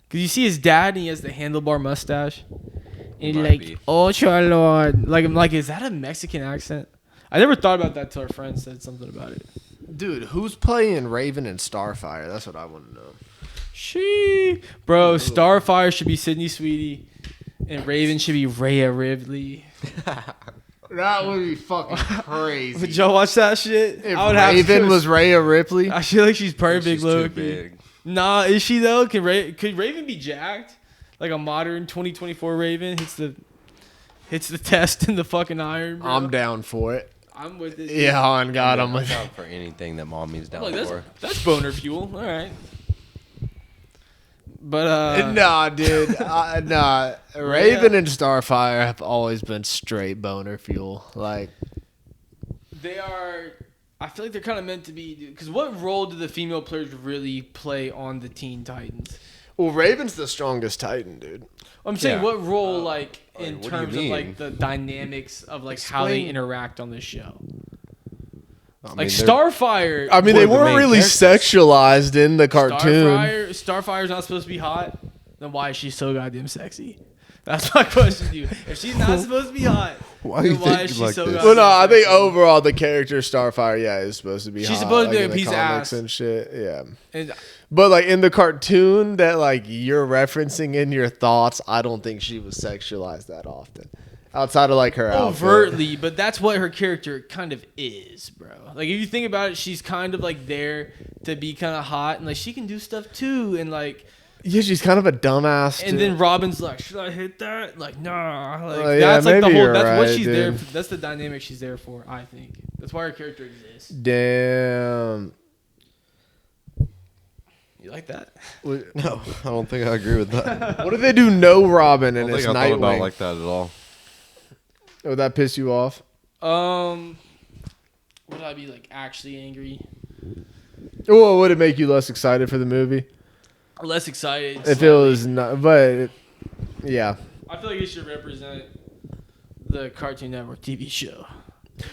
Cause you see his dad and he has the handlebar mustache. And he's Might like, be. "Oh, Charlotte." Like I'm like, is that a Mexican accent? I never thought about that till our friend said something about it. Dude, who's playing Raven and Starfire? That's what I want to know. Bro, Starfire should be Sydney Sweetie, and Raven should be Rhea Ripley. That would be fucking Would crazy. y'all watch that shit? If I would have Raven to. was Rhea Ripley, I feel like she's perfect, She's too Loki. big. Nah, is she though? Could Raven be jacked? Like a modern 2024 Raven hits the test in the fucking iron. Bro. I'm down for it. I'm with it. Yeah, on God, I'm I'm with down for anything that mommy's down Like, for. that's boner fuel. All right. But Nah, dude. Nah. Raven and Starfire have always been straight boner fuel. Like, they are. I feel like they're kind of meant to be. Because what role do the female players really play on the Teen Titans? well, Raven's the strongest Titan, dude. I'm saying, Yeah. what role, like, in what do you terms of mean? like the dynamics of like how they Explain. interact on this show? I Like they're- Starfire. I mean, One they of the weren't main really characters. sexualized in the cartoon. Starfire's not supposed to be hot. Then why is she so goddamn sexy? That's my question to you. If she's not supposed to be hot, Why are then you why thinking is she like so this? goddamn Well, no, I think sexy? overall the character Starfire, yeah, is supposed to be. She's hot, supposed to be like, a in the piece of comics ass. and shit. Yeah, And but like in the cartoon that like you're referencing in your thoughts, I don't think she was sexualized that often, outside of like her outfit. overtly, but that's what her character kind of is, bro. Like if you think about it, she's kind of like there to be kind of hot, and like she can do stuff too, and like. Yeah, she's kind of a dumbass. And then Robin's like, "Should I hit that?" Like, nah. Like Yeah, that's like the maybe whole. you're That's what right, she's there. dude. For. That's the dynamic she's there for. I think that's why her character exists. Damn. You like that? What No, I don't think I agree with that. I if they do no Robin don't and it's think I thought about Nightwing? it like that at all. Would that piss you off? Would I be like actually angry? Or would it make you less excited for the movie Less excited. if it slightly. was not? But yeah. I feel like it should represent the Cartoon Network TV show.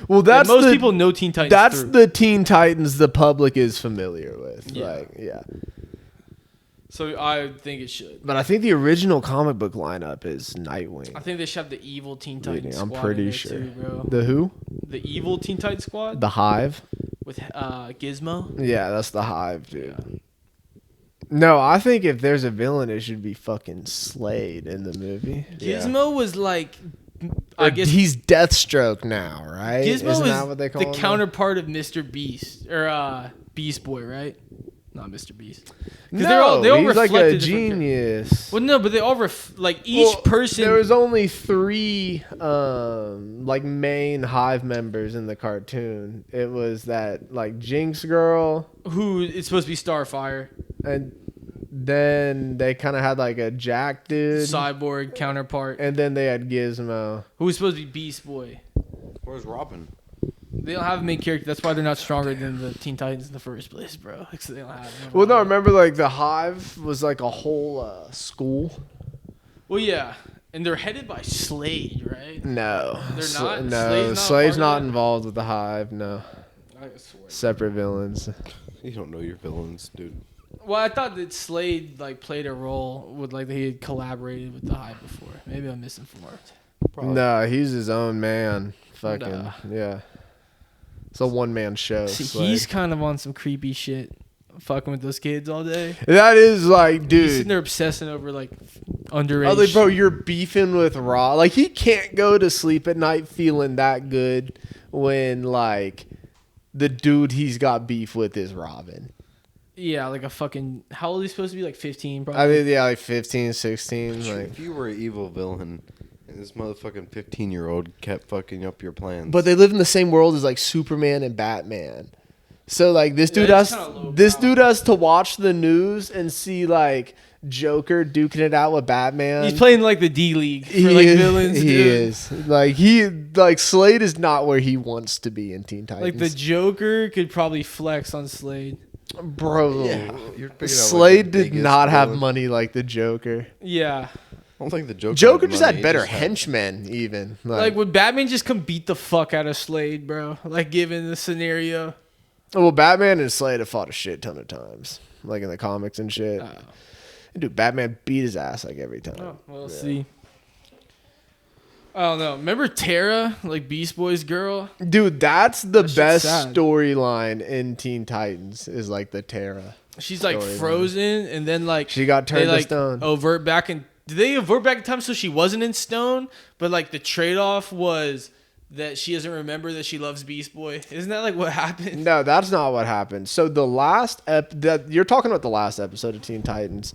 Well, that's Most the, people know Teen Titans. That's through. the Teen Titans the public is familiar with. Yeah. Like, yeah. So I think it should. But I think the original comic book lineup is Nightwing. I think they should have the evil Teen Reading, Titans I'm squad pretty in there sure. too, bro. The who? The evil Teen Titans squad The Hive. with Gizmo. Yeah, that's the Hive, dude. No, I think if there's a villain, it should be fucking Slade in the movie. Gizmo was like, Or I guess he's Deathstroke now, right? Gizmo Isn't is that what they call the him? counterpart of Mr. Beast or Beast Boy, right? Not Mr. Beast. 'Cause No, they all he's like reflect a different genius. Well, no, but they all like each Well, person. There was only 3 like main Hive members in the cartoon. It was that like Jinx girl, who is supposed to be Starfire, and then they kind of had like a Jack dude, cyborg counterpart, and then they had Gizmo. who was supposed to be Beast Boy. Where's Robin? They don't have a main character. That's why they're not stronger than the Teen Titans in the first place, bro. Because they don't have. Well, no, remember like the Hive was like a whole school. Well, yeah, and they're headed by Slade, right? No, They're not? No, Slade's not Slade's part not of that? involved with the Hive. No, I swear. separate villains. You don't know your villains, dude. Well, I thought that Slade like played a role with like he had collaborated with the Hive before. Maybe I'm misinformed. Probably. No, he's his own man. Fucking Nah. yeah. It's a one man show. See, Slade. he's kind of on some creepy shit, fucking with those kids all day. That is like, He's dude. sitting there obsessing over like underage. Oh, like, bro, you're beefing with Raw. Like, he can't go to sleep at night feeling that good when like the dude he's got beef with is Robin. Yeah, like a fucking. How old is he supposed to be? Like 15, probably. I mean, yeah, like 15, 16. Like, If you were an evil villain and this motherfucking 15-year-old kept fucking up your plans. but they live in the same world as like Superman and Batman. So like this dude that's has kinda low this brow. dude has to watch the news and see like Joker duking it out with Batman. He's playing like the D League for He like is, villains. He dude. is like Slade is not where he wants to be in Teen Titans. Like the Joker could probably flex on Slade. bro. yeah, you're picking out, like, Slade the did biggest not have villain. money like the Joker. Yeah. I don't think the Joker. Joker had just money, had better he just had- henchmen, even. Like, would Batman just come beat the fuck out of Slade, bro? Like, given the scenario. well, Batman and Slade have fought a shit ton of times, like in the comics and shit. Oh, Dude, Batman beat his ass like every time. oh we'll Yeah. see. I don't know. Remember Tara, like Beast Boy's girl? Dude, that's the That shit's best sad. storyline in Teen Titans is like the Terra. She's like Storyline. frozen, and then like She got turned they to like stone. overt back in. Did they avert back in time so she wasn't in stone? But like the trade off was that she doesn't remember that she loves Beast Boy. Isn't that like what happened? No, that's not what happened. So the last that you're talking about the last episode of Teen Titans.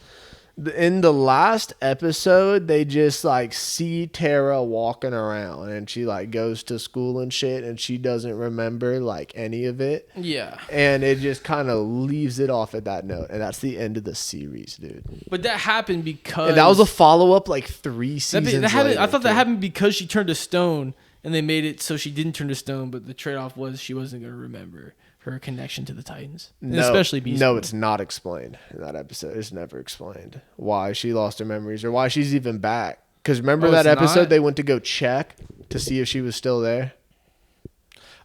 In the last episode, they just like see Tara walking around and she like goes to school and shit and she doesn't remember like any of it. Yeah, And it just kind of leaves it off at that note. And that's the end of the series, dude. but that happened because And that was a follow up like 3 that, seasons that happened. I later, thought that too. happened because she turned to stone, and they made it so she didn't turn to stone. But the trade off was she wasn't going to remember her connection to the Titans, and No, especially Beast no, Boy. it's not explained in that episode. It's never explained why she lost her memories or why she's even back. Because remember Oh, that it's episode not? they went to go check to see if she was still there.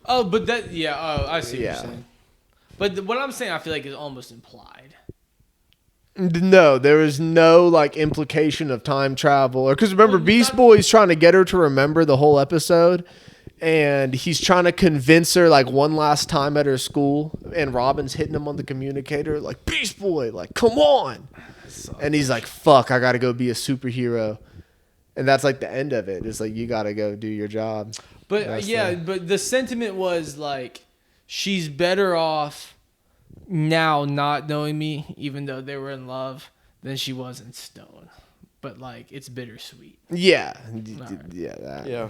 Oh, but that yeah. Oh, I see what Yeah. you're saying. But what I'm saying, I feel like is almost implied. No, there is no like implication of time travel, or because remember, Well, Beast not- Boy's trying to get her to remember the whole episode, and he's trying to convince her like one last time at her school, and Robin's hitting him on the communicator like Beast Boy, like come on, and he's like fuck, I gotta go be a superhero, and that's like the end of it. It's like you gotta go do your job. But That's yeah, but the sentiment was like, she's better off now not knowing me, even though they were in love, than she was in Stone. But like, it's bittersweet. Yeah, Alright. yeah, that. Yeah.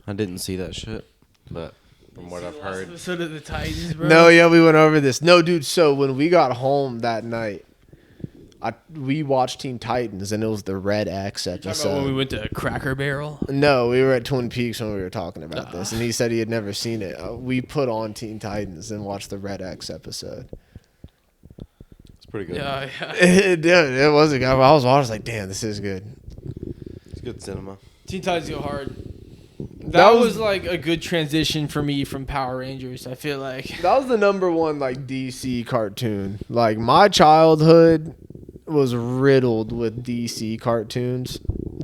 I didn't see that shit, but from what See I've the last heard, episode of the Titans, bro. No, yeah, we went over this. No, dude. So when we got home that night, we watched Teen Titans, and it was the Red X Talking about when episode. we went to Cracker Barrel. No, we were at Twin Peaks when we were talking about this, and he said he had never seen it. We put on Teen Titans and watched the Red X episode. it's pretty good. Yeah, yeah. It was a guy. I was like, damn, this is good. It's good cinema. Teen Titans Go Hard. That That was- was like a good transition for me from Power Rangers. I feel like. That was the number one like DC cartoon. Like my childhood was riddled with DC cartoons.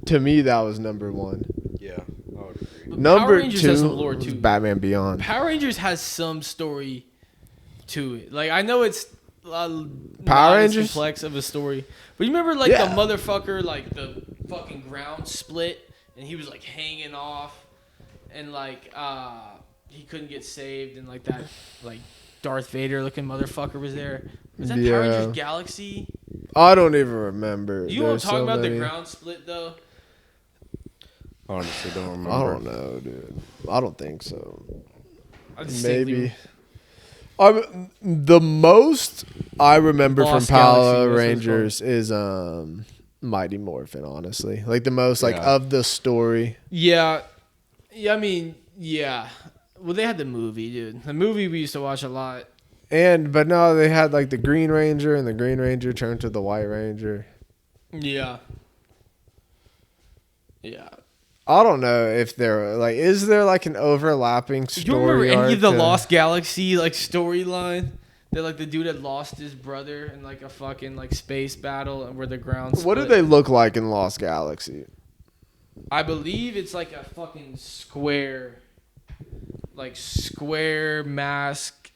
To me, that was number one. Yeah, I would agree. But Number Power Rangers two has some lore was too. Batman Beyond. Power Rangers has some story to it. Like I know it's not Power as Rangers? complex of a story, but you remember like Yeah. the motherfucker, like the fucking ground split, and he was like hanging off, and like he couldn't get saved, and like that like Darth Vader looking motherfucker was there. Was that Power Yeah. Rangers Galaxy? I don't even remember. You know what I'm There's talking so about? many. The ground split though. Honestly, don't remember. I don't know, dude. I don't think so. I distinctly- Maybe. The most I remember Lost from Galaxy, Power that's what it's Rangers is Mighty Morphin. Honestly, like the most like Yeah. of the story. Yeah. Yeah, I mean, yeah. Well, they had the movie, dude. The movie we used to watch a lot. But no, they had like the Green Ranger, and the Green Ranger turned to the White Ranger. Yeah. Yeah. I don't know if there like is there like an overlapping Do you remember story any of the arc, Lost Galaxy like storyline? That like the dude had lost his brother in like a fucking like space battle and where the ground What do split. they look like in Lost Galaxy? I believe it's like a fucking square mask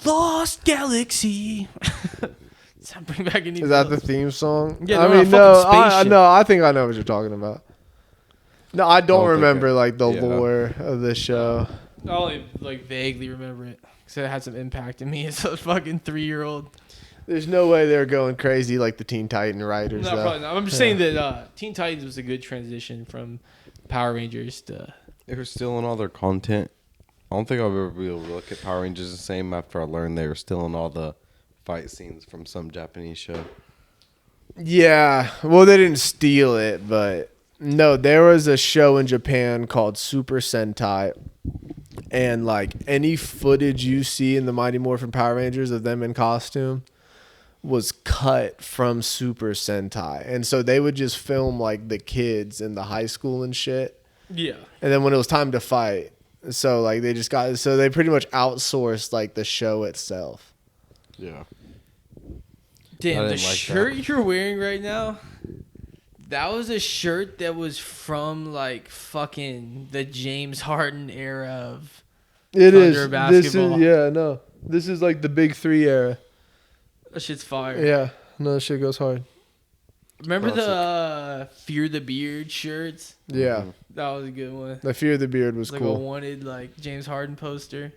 Lost Galaxy. Does that bring back any Is that the theme song? Yeah, I they're on a mean, no, fucking I spaceship. no, I think I know what you're talking about. No, I don't think remember like the yeah. lore of the show. I only like vaguely remember it because it had some impact in me as a fucking 3-year-old. There's no way they're going crazy like the Teen Titan writers. No, though. probably not. I'm just saying that Teen Titans was a good transition from Power Rangers to. They were stealing all their content. I don't think I'll ever be able to look at Power Rangers the same after I learned they were stealing all the fight scenes from some Japanese show. Yeah, well, they didn't steal it, but no, there was a show in Japan called Super Sentai, and like any footage you see in the Mighty Morphin Power Rangers of them in costume was cut from Super Sentai, and so they would just film like the kids in the high school and shit, Yeah. and then when it was time to fight, so like they pretty much outsourced like the show itself. Yeah. Damn, I the didn't like shirt that. you're wearing right now, that was a shirt that was from like fucking the James Harden era of. It Thunder is. This basketball. is no. This is like the Big Three era. That shit's fire. Yeah, no, that shit goes hard. Remember Classic. the Fear the Beard shirts? Yeah, That was a good one. the Fear of the Beard was Like a cool. wanted like James Harden poster.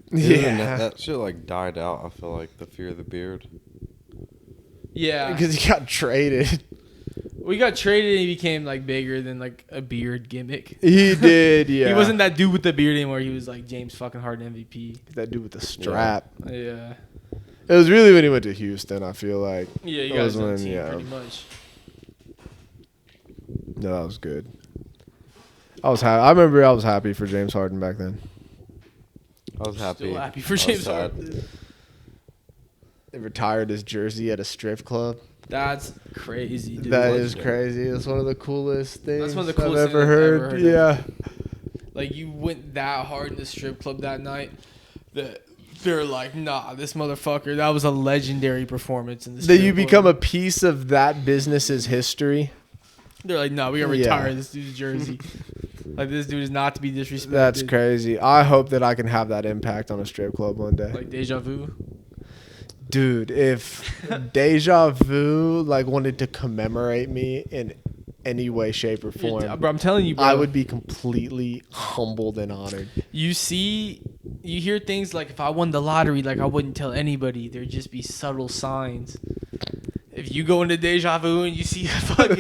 Yeah, That shit like died out. I feel like the Fear of the Beard. Yeah. because he got traded. We got traded and he became like bigger than like a beard gimmick. He did. Yeah, He wasn't that dude with the beard anymore. He was like James fucking Harden MVP. that dude with the strap. Yeah. It was really when he went to Houston. I feel like Yeah, you That got was his own when, team yeah. pretty much. no, that was good. I was happy. I remember I was happy for James Harden back then. I was happy. Still happy for I was James sad. Harden. They retired his jersey at a strip club. That's crazy, dude. That was is good. crazy. It's one of the coolest things That's one of the coolest I've things ever I've heard. ever heard of. Yeah. Like you went that hard in the strip club that night that they're like, nah, this motherfucker, that was a legendary performance in the strip That you club. become a piece of that business's history. They're like, nah, we gotta Yeah. retire this dude's jersey. Like this dude is not to be disrespected. That's crazy. I hope that I can have that impact on a strip club one day. Like deja vu. Dude, if Deja Vu like wanted to commemorate me in any way, shape, or form, Bro, I'm telling you, bro. I would be completely humbled and honored. You hear things like if I won the lottery, like I wouldn't tell anybody. There'd just be subtle signs. If you go into Deja Vu and you see a fucking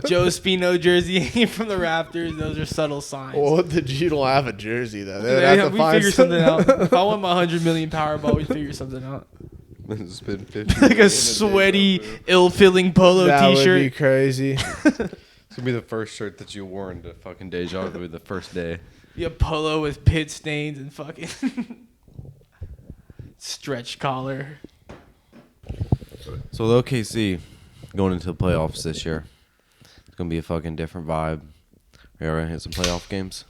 Joe Spino jersey hanging from the rafters, those are subtle signs. Well, you don't have a jersey though. They would Yeah, have to we find figure something out. If I won my 100 million Powerball, we figure something out. Spend 50 Like a sweaty, ill-filling polo That would be T-shirt. crazy. It's gonna be the first shirt that you wore into fucking Deja Vu the first day. Yeah, polo with pit stains and fucking stretch collar. So with OKC going into the playoffs this year, it's gonna be a fucking different vibe. Are you gonna hit some playoff games?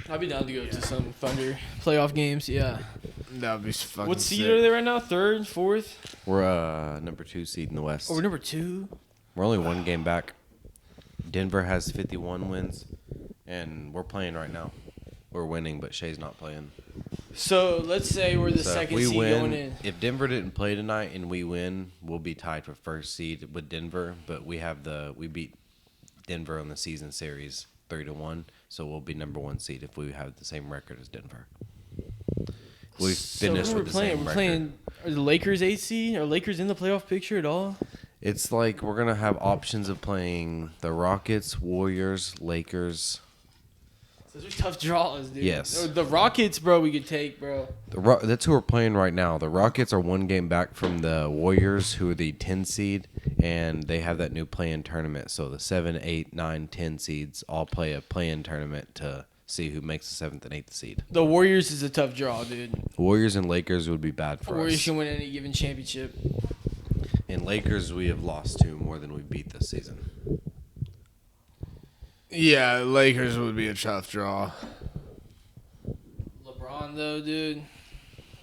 I'd be down to go to some Thunder playoff games. Yeah. That would be fucking What seed sick. are they right now? Third, fourth? We're number 2 seed in the West. Oh, we're number 2. We're only one game back. Denver has 51 wins, and we're playing right now. We're winning, but Shea's not playing. So let's say we're the So if second we seed win, going in. if Denver didn't play tonight and we win, we'll be tied for first seed with Denver. But we beat Denver on the season series 3-1, so we'll be number 1 seed if we have the same record as Denver. We So finished who with the same we're record. playing. Are the Lakers 8 seed? Are Lakers in the playoff picture at all? It's like we're gonna have options of playing the Rockets, Warriors, Lakers. Those are tough draws, dude. Yes. The Rockets, bro, we could take, bro. That's who we're playing right now. The Rockets are one game back from the Warriors, who are the 10 seed, and they have that new play-in tournament. So the 7, 8, 9, 10 seeds all play a play-in tournament to see who makes the 7th and 8th seed. The Warriors is a tough draw, dude. Warriors and Lakers would be bad for Warriors us. can win any given championship. And Lakers we have lost to more than we beat this season. Yeah, Lakers would be a tough draw. LeBron, though, dude.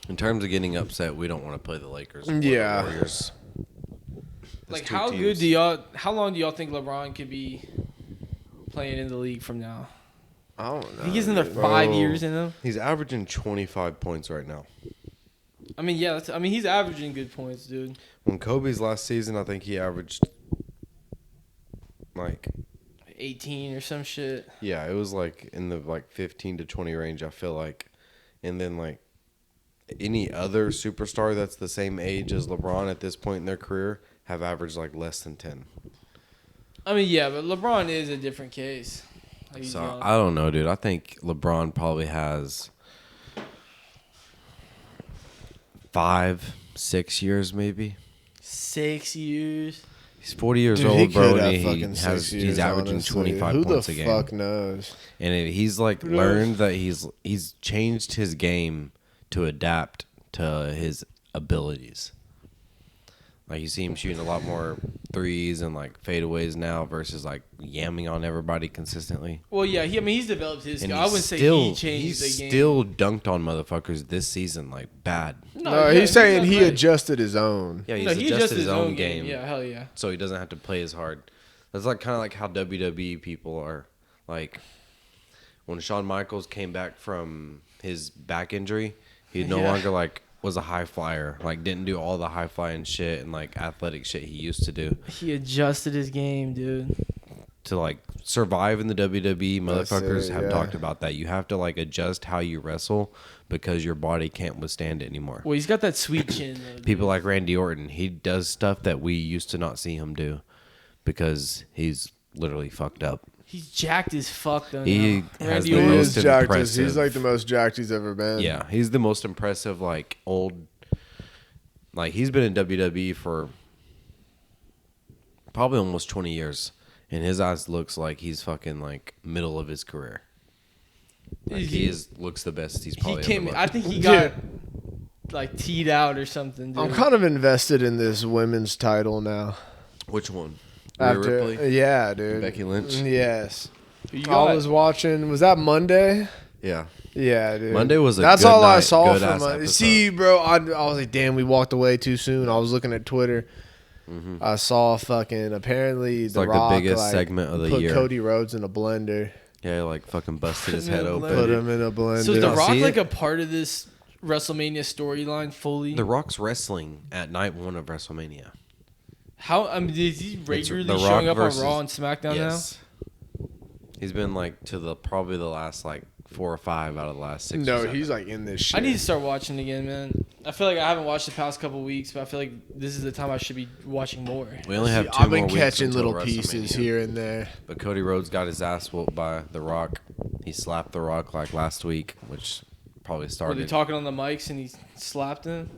In terms of getting upset, we don't want to play the Lakers or Yeah. the Warriors. Like, two how teams. good how long do y'all think LeBron could be playing in the league from now? I don't know. I think he's another 5 years in him. He's averaging 25 points right now. I mean, yeah, he's averaging good points, dude. When Kobe's last season, I think he averaged like 18 or some shit. yeah, it was like in the 15 to 20 range, I feel like. And then like any other superstar that's the same age as LeBron at this point in their career have averaged like less than 10. I mean, yeah, but LeBron is a different case. Like, he's So young. I don't know, dude. I think LeBron probably has 5, 6 years maybe. 6 years. He's 40 years Dude, he old, bro, could and have fucking 6 years, he's averaging honestly. 25 Who points the a game. fuck knows? And he's like Who knows? learned that he's changed his game to adapt to his abilities. Like you see him shooting a lot more threes and like fadeaways now versus like yamming on everybody consistently. Well, yeah, he's developed his And skill. I wouldn't say still, he changed he's the game. still dunked on motherfuckers this season like bad. No, yeah, he's saying he athletic. adjusted his own. Yeah, he's No, he adjusted his own game. Yeah, hell yeah. So he doesn't have to play as hard. That's like kind of like how WWE people are. Like when Shawn Michaels came back from his back injury, he no Yeah. longer like was a high flyer. Like didn't do all the high flying shit and like athletic shit he used to do He adjusted his game, dude. to like survive in the WWE. That's Motherfuckers it, have yeah. talked about that. You have to like adjust how you wrestle because your body can't withstand it anymore. Well, he's got that sweet chin, though, dude. People like Randy Orton, he does stuff that we used to not see him do because he's literally fucked up. He's jacked as fuck, though. He now. has Randy the He Orton. most is jacked. impressive- He's like the most jacked he's ever been. Yeah, he's the most impressive, like, old. Like, he's been in WWE for probably almost 20 years. And his eyes looks like he's fucking, like, middle of his career. Like, looks the best he's He probably came. ever looked. I think he got like teed out or something, dude. I'm kind of invested in this women's title now. Which one? Rhea After, Ripley? yeah, dude. Becky Lynch? Yes. Who you I got? was watching. Was that Monday? Yeah. Yeah, dude. Monday was a That's good all I night, saw good from ass Monday. episode. See, bro, I was like, damn, we walked away too soon. I was looking at Twitter. I saw fucking apparently It's The like Rock the biggest segment of the put year. Cody Rhodes in a blender. Yeah, like fucking busted his Put him head in a open. Put him in a blender. So is The Don't Rock see like it? a part of this WrestleMania storyline fully? The Rock's wrestling at night 1 of WrestleMania. How is he regularly The Rock showing up versus- on Raw and SmackDown Yes. He's been like to the probably the last like 4 or 5 out of the last 6. or No, 7. he's like in this now? shit. I need to start watching again, man. I feel like I haven't watched the past couple weeks, but I feel like this is the time I should be watching more. We only have 2 I've more been weeks catching until little pieces WrestleMania. here and there. But Cody Rhodes got his ass whooped by The Rock. He slapped The Rock like last week, which probably Were they started. talking on the mics and he slapped him?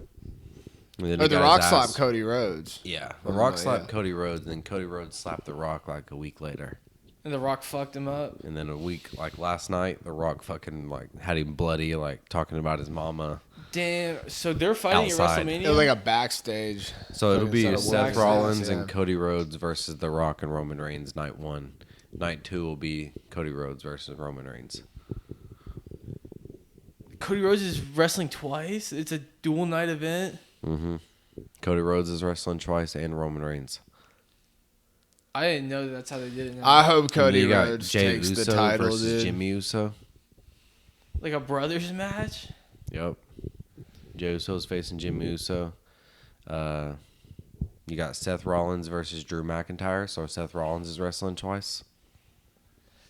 And then Oh, he The got Rock his slapped ass- Cody Rhodes. Yeah, The Oh, Rock yeah. slapped Cody Rhodes, and then Cody Rhodes slapped The Rock like a week later. And The Rock fucked him up. And then a week, like last night, The Rock fucking like had him bloody, like talking about his mama. Damn. So they're fighting Outside. at WrestleMania? It was like a backstage. So it'll be Fucking Seth setup. Rollins Yeah. and Cody Rhodes versus The Rock and Roman Reigns night 1. Night 2 will be Cody Rhodes versus Roman Reigns. Cody Rhodes is wrestling twice? It's a dual night event? Mm-hmm. Cody Rhodes is wrestling twice and Roman Reigns. I didn't know that's how they did it now. I hope And Cody you got Rhodes Jey takes Uso the title, versus dude. Jimmy Uso. Like a brothers match? Yep. Jey Uso's facing Jimmy Uso. You got Seth Rollins versus Drew McIntyre. So Seth Rollins is wrestling twice.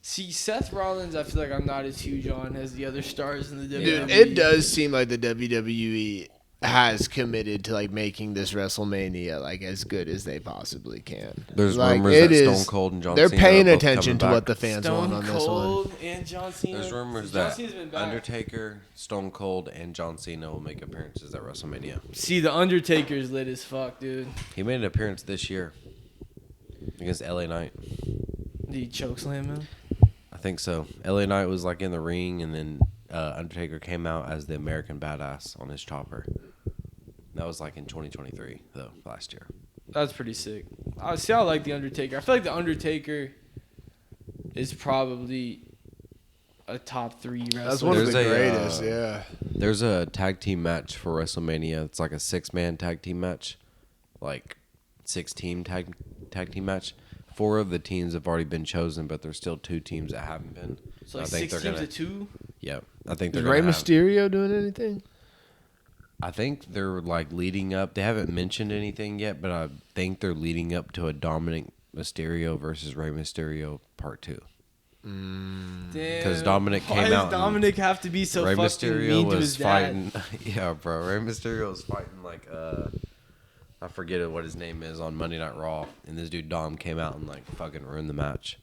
See, Seth Rollins, I feel like I'm not as huge on as the other stars in the WWE. Dude, it does seem like the WWE has committed to like making this WrestleMania like as good as they possibly can. There's like, rumors it that is- Stone Cold and John They're Cena paying are both attention to coming what the back. fans want Stone on this one. Cold and John Cena. There's rumors John that Cena's been back. Undertaker, Stone Cold, and John Cena will make appearances at WrestleMania. See, the Undertaker's lit as fuck, dude. He made an appearance this year against LA Knight. Did he chokeslam him? I think so. LA Knight was like in the ring, and then Undertaker came out as the American Badass on his chopper. That was like in 2023, though, last year. That's pretty sick. I like the Undertaker. I feel like the Undertaker is probably a top 3 wrestler. That's one of the There's a, greatest, yeah. There's a tag team match for WrestleMania. It's like a 6-man tag team match, like 6-team tag team match. 4 of the teams have already been chosen, but there's still 2 teams that haven't been. So like I think 6 they're teams gonna- to 2? Yeah, I think they're Is Rey gonna have- Mysterio doing anything? I think they're like leading up. They haven't mentioned anything yet, but I think they're leading up to a Dominic Mysterio versus Rey Mysterio Part 2. Damn. 'Cause Dominic Why came does out and Dominic have to be so Rey fucking Mysterio mean to was his dad? fighting. Yeah, bro. Rey Mysterio was fighting like I forget what his name is on Monday Night Raw, and this dude Dom came out and like fucking ruined the match.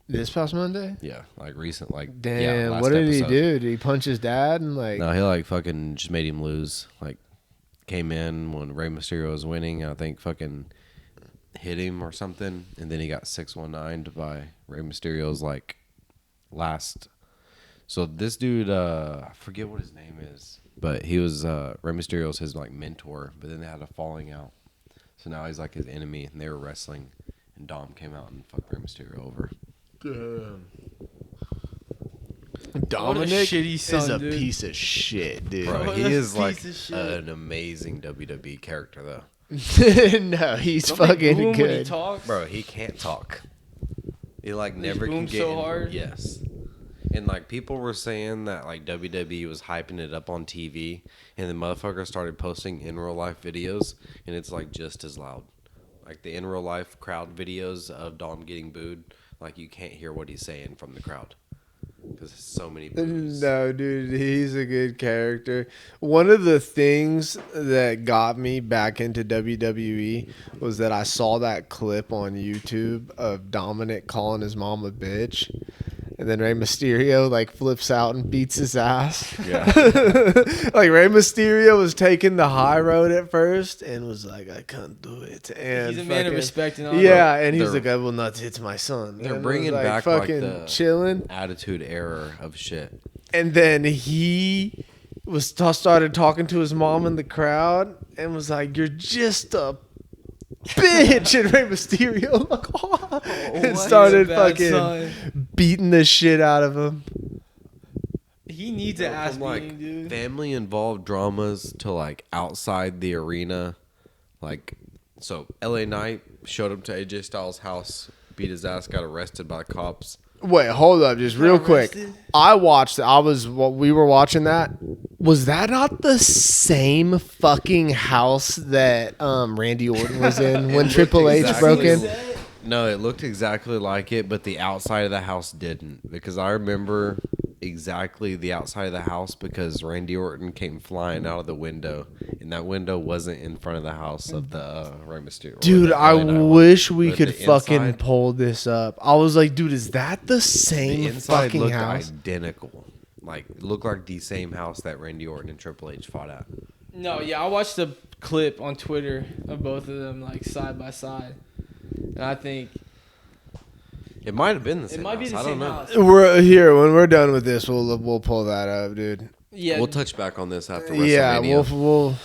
This past Monday? Yeah, like recent, like Damn, yeah, last what did he episode. do? Did he punch his dad and like No, he like fucking just made him lose. Like came in when Rey Mysterio was winning. I think fucking hit him or something, and then he got 619'd by Rey Mysterio's like last. So this dude, I forget what his name is, but he was Rey Mysterio's his like mentor. But then they had a falling out, so now he's like his enemy, and they were wrestling, and Dom came out and fucked Rey Mysterio over. Dominic shitty is son, a dude. piece of shit, dude. Bro, Oh, he that's is a like piece of shit. an amazing WWE character though. No, he's Don't they fucking boo him when he good. talks? Bro, he can't talk. He like Just never can booms get so in- hard? Yes. And like people were saying that like WWE was hyping it up on TV, and the motherfucker started posting in real life videos, and it's like just as loud. Like the in real life crowd videos of Dom getting booed, like you can't hear what he's saying from the crowd because so many boos. No, dude, he's a good character. One of the things that got me back into WWE was that I saw that clip on YouTube of Dominic calling his mom a bitch. And then Rey Mysterio like flips out and beats his ass. Yeah. Like Rey Mysterio was taking the high road at first and was like, I can't do it. And He's a man of fucking- respect and honor. Yeah, and he's They're- like, I will not hit my son. They're And bringing was, back, like, fucking the- chilling. Attitude error of shit. And then he started talking to his mom in the crowd and was like, "You're just a bitch, and Rey Mysterio like, oh, and what? started He's a bad fucking son. beating the shit out of him. He needs an ass From like beating, dude. family involved dramas to like outside the arena. Like, so LA Knight showed up to AJ Styles' house, beat his ass, got arrested by cops. Wait, hold up, just real quick. arrested? We were watching that. Was that not the same fucking house that Randy Orton was in when It Triple looked H exactly- broke in? No, it looked exactly like it, but the outside of the house didn't. Because I remember exactly the outside of the house because Randy Orton came flying out of the window, and that window wasn't in front of the house of the Rey Mysterio. Dude, I wish we But could the fucking inside- pull this up. I was like, dude, is that the The same inside fucking looked house? identical. Like, it looked like the same house that Randy Orton and Triple H fought at. No, yeah, I watched a clip on Twitter of both of them like side by side, and I think It might have been the same it might be house. the I don't same know. house. We're here when we're done with this. We'll pull that up, dude. Yeah, We'll touch back on this after Yeah, WrestleMania.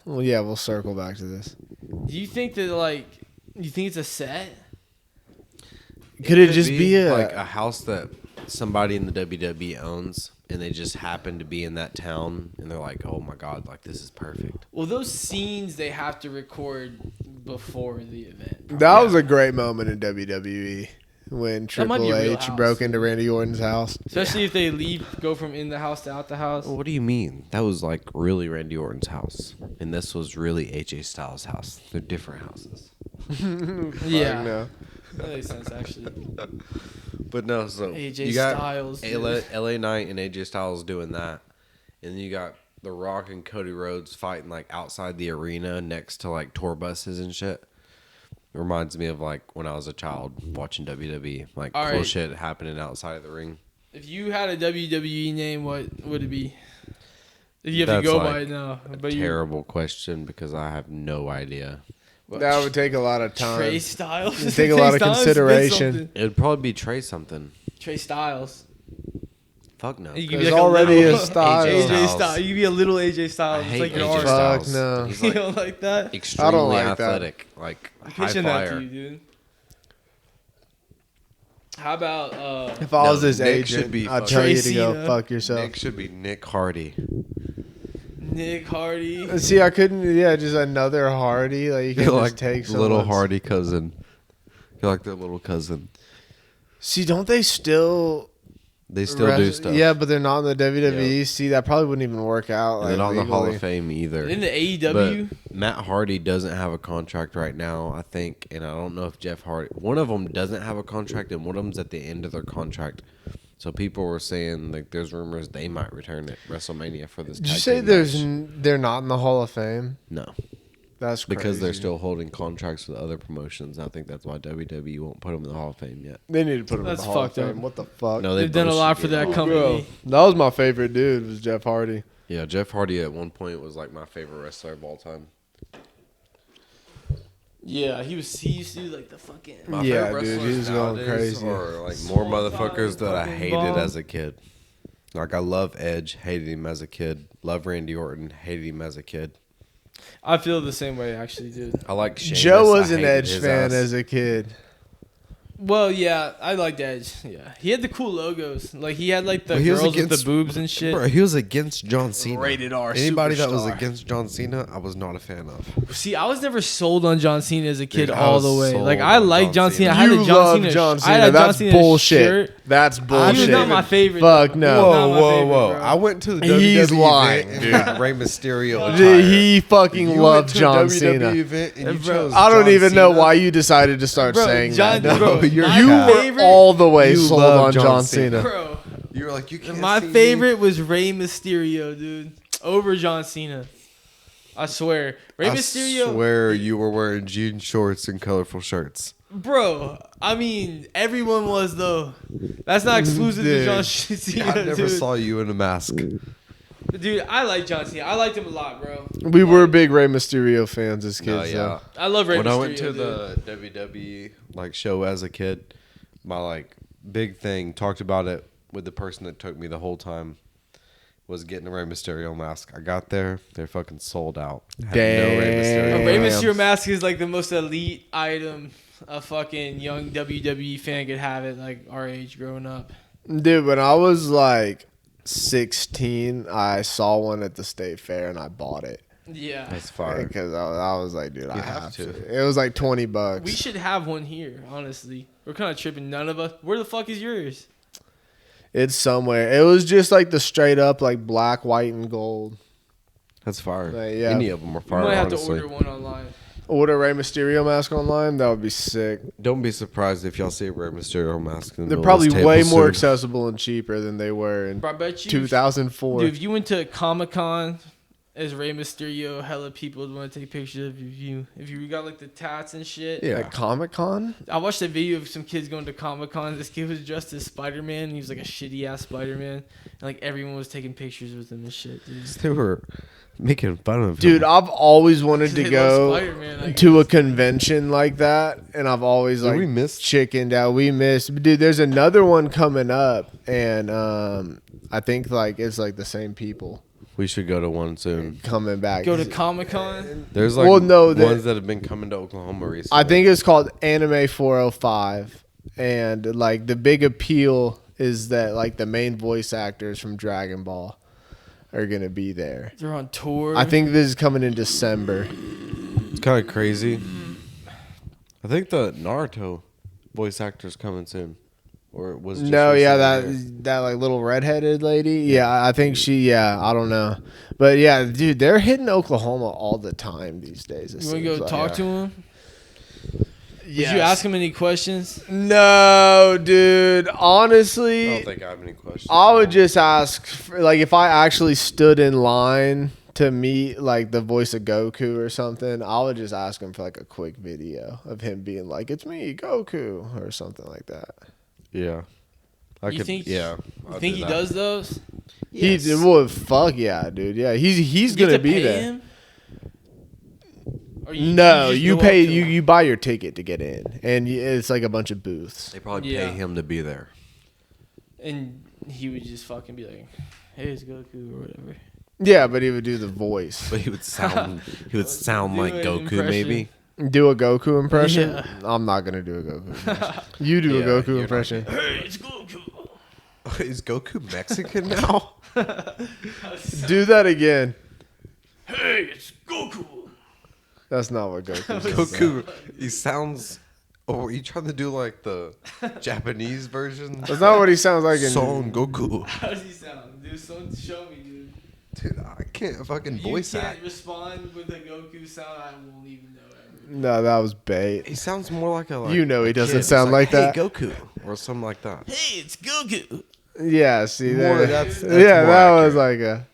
we'll circle back to this. do you think that like you think it's a set? Could it just be a like a house that somebody in the WWE owns, and they just happen to be in that town, and they're like, "Oh my god, like this is perfect." Well, those scenes they have to record before the event. That was a great moment in WWE when That might be Triple a real H house, broke dude. into Randy Orton's house. Especially if they go from in the house to out the house. Well, what do you mean? That was like really Randy Orton's house, and this was really AJ Styles' house. They're different houses. Yeah, No. that makes sense actually. But no, so AJ you got Styles, dude. LA Knight and AJ Styles doing that, and then you got The Rock and Cody Rhodes fighting like outside the arena next to like tour buses and shit. It reminds me of like when I was a child watching WWE, like All cool right. shit happening outside of the ring. If you had a WWE name, what would it be? If you have That's to go like by it now, but you Terrible question because I have no idea. That would take a lot of time. Trey Styles. It'd take a lot of Trey Styles, consideration. spit something. It'd probably be Trey something. Trey Styles. Fuck no. You could There's be like already little a Styles. AJ Styles. Styles. You could be a little AJ I Styles. It's hate like your AJ art. Fuck Styles. no. He's You like don't like that? extremely like that. athletic, like I'm high pitching that to flyer. you, dude. How about If I was No, his Nick agent, should be I'd fucking- tell you to Tracy, go fuck yourself. Nick should be Nick Hardy. Nick Hardy? See, I couldn't. Yeah, just another Hardy. Like you can You're just like take little someone's- Hardy cousin. You're like their little cousin. See, don't they still? They still do stuff. Yeah, but they're not in the WWE. Yeah. See, that probably wouldn't even work out. And they're not in the Hall of Fame either. In the AEW? But Matt Hardy doesn't have a contract right now, I think, and I don't know if Jeff Hardy. One of them doesn't have a contract, and one of them's at the end of their contract. So people were saying like there's rumors they might return at WrestleMania for this. Did you tag say team there's match. they're not in the Hall of Fame? No? That's crazy. Because they're still holding contracts with other promotions. I think that's why WWE won't put them in the Hall of Fame yet. They need to put him in That's the Hall of fucked up. Fame. What the fuck? No, They've done a both lot should for be in that the Hall of company. Fame. That was my favorite dude. Was Jeff Hardy. Yeah, Jeff Hardy at one point was like my favorite wrestler of all time. Yeah, he used to do like the fucking. My Yeah, favorite dude, wrestlers he was going nowadays crazy. Are like more Small motherfuckers time, that I fucking hated bomb. as a kid. Like I love Edge, hated him as a kid. Love Randy Orton, hated him as a kid. I feel the same way, actually, dude. I like Sheamus. Joe was I an hated Edge his fan ass. as a kid. Well, yeah, I liked Edge. Yeah, he had the cool logos. Like he had like the Well, he was girls with against- the boobs and shit. Bro, he was against John Cena. Rated R Anybody that was superstar. against John Cena, I was not a fan of. See, I was never sold on John Cena as a kid Dude, I all was the way. sold Like I on like John John Cena. Cena. I had You a John love Cena. John I Cena. had a John That's Cena bullshit. shirt. That's He was bullshit. not my favorite. Fuck though. no. He was not my favorite, bro. I went to the He's WWE lying, event dude. and got Rey Mysterio. Dude, attire. he fucking You loved went to a John WWE Cena. event and you Bro, chose I don't John even know Cena? why you decided to start Bro, saying John, that. bro, you're my You were favorite, all the way You sold love on John John Cena. Cena. bro. You were like, you can't My see me. favorite was Rey Mysterio, dude, over John Cena. I swear, Rey I Mysterio. swear you were wearing jean shorts and colorful shirts. Bro, I mean, everyone was though. That's not exclusive to Dude. John Cena, I never dude. saw you in a mask. Dude, I like John Cena. I liked him a lot, bro. We were big Rey Mysterio fans as kids. No, yeah. though. I love Rey When Mysterio. I went to dude. the WWE like show as a kid, my like big thing talked about it with the person that took me the whole time was getting a Rey Mysterio mask. I got there, they're fucking sold out. Had Damn. no Rey A Mysterio. Rey Damn. Mysterio mask is like the most elite item a fucking young WWE fan could have at like our age growing up. Dude, when I was like 16, I saw one at the state fair and I bought it. Yeah. That's fire. Because I was like, dude, I have have to. to. It was like $20. We should have one here, honestly. We're kind of tripping. None of us. Where the fuck is yours? It's somewhere. It was just like the straight up like black, white, and gold. That's fire. Like, yeah. Any of them are We fire, might have honestly. to order one online. Order Rey Mysterio mask online. That would be sick. Don't be surprised if y'all see a Rey Mysterio mask. In the They're middle probably of this table way more soon. accessible and cheaper than they were in Bro, I bet you. 2004. Dude, if you went to Comic Con as Rey Mysterio, hella people would want to take pictures of you. If you got like the tats and shit. Yeah. At Comic Con? I watched a video of some kids going to Comic Con. This kid was dressed as Spider Man. He was like a shitty ass Spider Man. And like everyone was taking pictures with him and shit, dude. They were making fun of him. Dude, I've always wanted to They love go Spider-Man, I to a guess. convention like that, and I've always Did like we miss? chickened out. We missed, dude. There's another one coming up, and I think like it's like the same people We should go to one soon. coming back. Go to Comic Con. There's like Well, no, ones that have been coming to Oklahoma recently. I think it's called Anime 405, and like the big appeal is that like the main voice actors from Dragon Ball are gonna be there. They're on tour. I think this is coming in December. it's kind of crazy. I think the Naruto voice actor's coming soon, or it was just No, yeah, recently here. that like little redheaded lady. Yeah, I think she. Yeah, I don't know, but yeah, dude, they're hitting Oklahoma all the time these days. it You want to seems go like. talk to him? Yes. Did you ask him any questions? No, dude. I Honestly, don't think I have any questions. I would just ask, like, if I actually stood in line to meet like the voice of Goku or something, I would just ask him for like a quick video of him being like, "It's me, Goku," or something like that. Yeah, I You could. think- Yeah, You I'll think do he that. does those? Yes. He well, fuck yeah, dude. Yeah, he's You get gonna to be pay there. him? Or No, just you go pay up to him? you buy your ticket to get in, and it's like a bunch of booths. They probably Yeah. pay him to be there. And he would just fucking be like, "Hey, it's Goku" or whatever. Yeah, but he would do the voice, But he would sound Do like an Goku impression. maybe. do a Goku impression. Yeah. I'm not gonna do a Goku impression. You do Yeah, a Goku you're not impression. Hey, it's Goku. Is Goku Mexican now? Do that again. Hey, it's Goku. That's not what Goku. says. Goku. He sounds. Oh, are you trying to do like the Japanese version? That's not what he sounds like. In, Son Goku. How does he sound? Dude, someone show me, dude. Dude, I can't fucking You voice can't act. respond with a Goku sound. I won't even know ever. no, that was bait. He sounds more like a. Like, You know he a doesn't kid. He's sound like hey, that." Goku, or something like that. Hey, it's Goku. Yeah, see, More- there- that's yeah, more that was accurate. like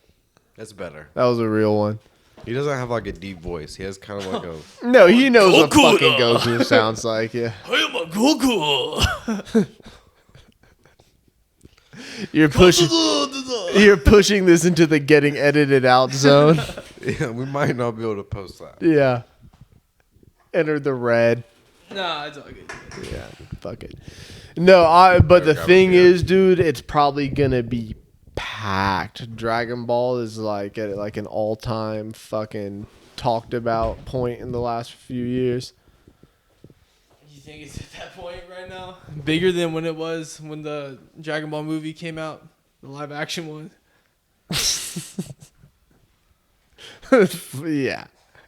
That's better. that was a real one. He doesn't have like a deep voice. He has kind of like a. No, he knows what Goku, fucking Goku sounds like. Yeah, I'm a Goku. you're pushing this into the getting edited out zone. Yeah, we might not be able to post that. Yeah, enter the red. Nah, it's all good. Yeah, fuck it. No, but the grab a thing beer. is, dude, it's probably gonna be packed. Dragon Ball is like at like an all-time fucking talked about point in the last few years. You think it's at that point right now? Bigger than when it was when the Dragon Ball movie came out, the live action one. Yeah.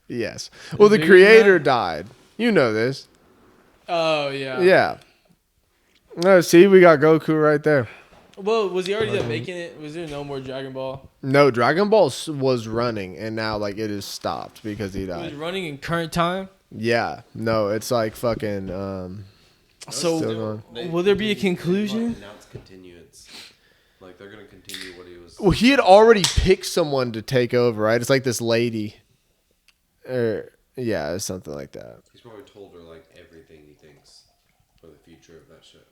Yes. Well, the bigger than creator that? died. You know this. Oh yeah. Yeah. No, see, we got Goku right there. Well, was he already done making it? Was there no more Dragon Ball? No, Dragon Ball was running, and now like it is stopped because he It was died. running in current time. Yeah. No, it's like fucking. Still So going. will there be a conclusion? Announce continuance. Like they're gonna continue what he was. Well, he had already picked someone to take over, right? It's like this lady. Yeah, it's something like that. He's probably told her like everything he thinks for the future of that shit.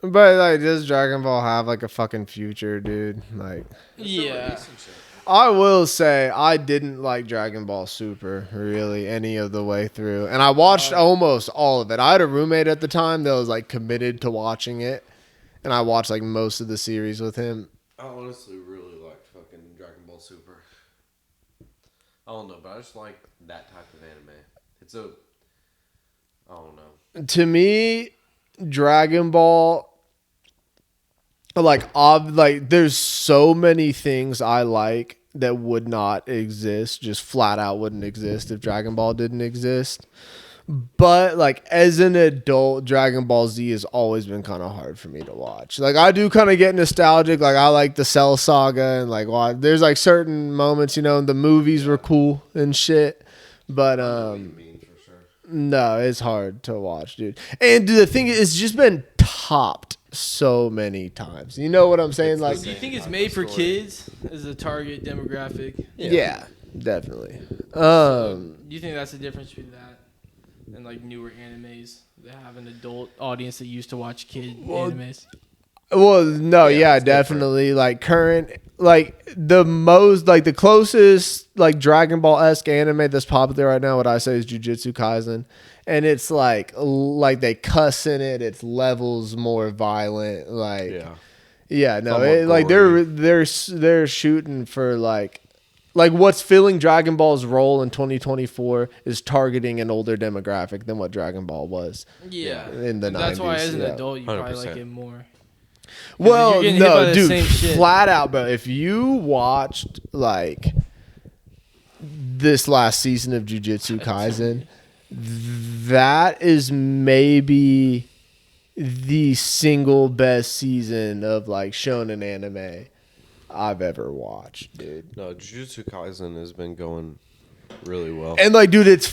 But like, does Dragon Ball have like a fucking future, dude? Like, Yeah. I will say I didn't like Dragon Ball Super really any of the way through, and I watched almost all of it. I had a roommate at the time that was like committed to watching it, and I watched like most of the series with him. I honestly really liked fucking I don't know, but I just like that type of anime. It's a, I don't know. To me, Dragon Ball, like there's so many things I like that would not exist, just flat out wouldn't exist if Dragon Ball didn't exist. But like as an adult, Dragon Ball Z has always been kind of hard for me to watch. Like I do kind of get nostalgic. Like I like the Cell Saga and like there's like certain moments, you know, the movies were cool and shit. But no, it's hard to watch, dude. And the thing is, it's just been topped so many times. You know what I'm saying? Like, Do you think it's made for kids as a target demographic? yeah, definitely. Do you think that's the difference between that and like newer animes that have an adult audience that used to watch kid animes? Well, no, yeah, it's definitely. Like current, like the closest like Dragon Ball esque anime that's popular right now, what I say is Jujutsu Kaisen, and it's like they cuss in it. It's levels more violent. Like, yeah, no, like they're shooting for like what's filling Dragon Ball's role in 2024 is targeting an older demographic than what Dragon Ball was. Yeah, in the 90s. That's why as an yeah. adult you probably like 100%. it more. Well, you're getting hit by no, the dude, same shit. flat out, bro. If you watched like this last season of Jujutsu Kaisen, that is maybe the single best season of like shonen anime I've ever watched, dude. No, Jujutsu Kaisen has been going really well. And like, dude, it's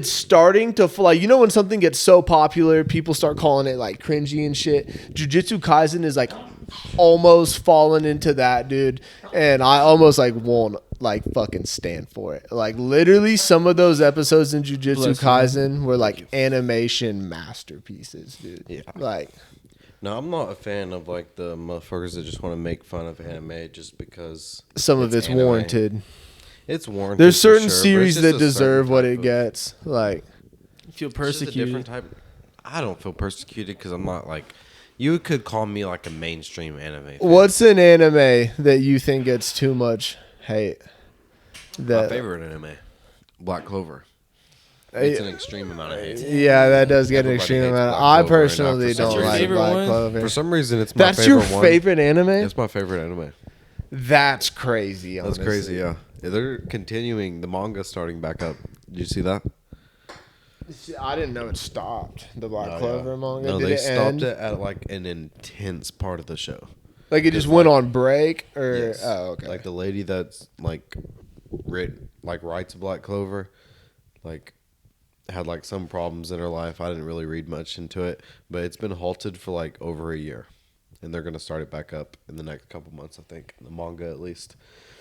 starting to like, you know, when something gets so popular, people start calling it like cringy and shit. Jujutsu Kaisen is like almost fallen into that, dude. And I almost like won't like fucking stand for it. Like literally some of those episodes in Jujutsu Kaisen were like animation masterpieces, dude. Yeah. Like, No, I'm not a fan of like the motherfuckers that just want to make fun of anime just because some of it's anime. warranted. It's warranted. There's for certain sure, but series it's just that a deserve certain what type it of- gets. Like, You feel it's just a persecuted. different type. I don't feel persecuted because I'm not like. You could call me like a mainstream anime fan. what's an anime that you think gets too much hate? my favorite anime? Black Clover. It's an extreme amount of hate. Yeah, that does get an Everybody extreme hates amount. Black I Clover, and personally for some don't your like favorite Black one? Clover. For some reason, it's my That's favorite your one. favorite anime? It's my favorite anime. That's crazy. That's Honestly. crazy, yeah. They're continuing. The manga's starting back up. Did you see that? I didn't know it stopped. The Black Oh, Clover yeah. manga. No, Did they it stopped end? it at like an intense part of the show. Like it just It's went like- on break, or Yes. oh, okay. Like the lady that's like writes Black Clover, like had like some problems in her life. I didn't really read much into it, but it's been halted for like over a year, and they're gonna start it back up in the next couple months. I think the manga at least.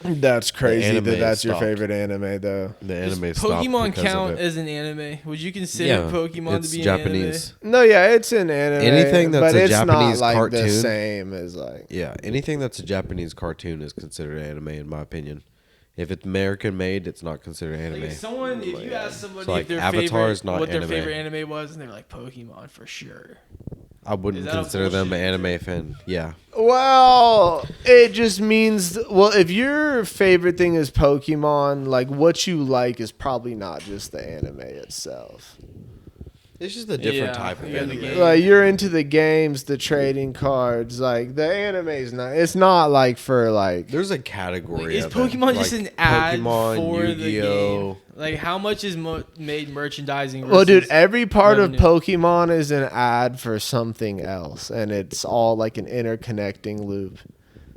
That's crazy anime that that's your stopped. favorite anime, though. The Does anime stopped Pokemon because count of it. as an anime? Would you consider Yeah, Pokemon it's to be Japanese. No, yeah, it's an anime. Anything that's but a it's Japanese not like the cartoon- same as like. Yeah, anything that's a Japanese cartoon is considered anime, in my opinion. If it's American made, it's not considered an anime. anime? If you ask somebody So, like, if their Avatar favorite, is not what their anime. favorite anime was, and they're like Pokemon for sure. I wouldn't Is that a consider them an bullshit? anime fan. Yeah. Well, it just means if your favorite thing is Pokemon, like what you like is probably not just the anime itself. It's just a different Yeah, type of you got the anime. game. Like you're into the games, the trading cards, like the anime is not. It's not like for like. There's a category. Is of Pokemon it. just Like an ad Pokemon, for the Yu-Gi-Oh. game? Like how much is made merchandising? Well, dude, versus every part revenue? of Pokemon is an ad for something else, and it's all like an interconnecting loop.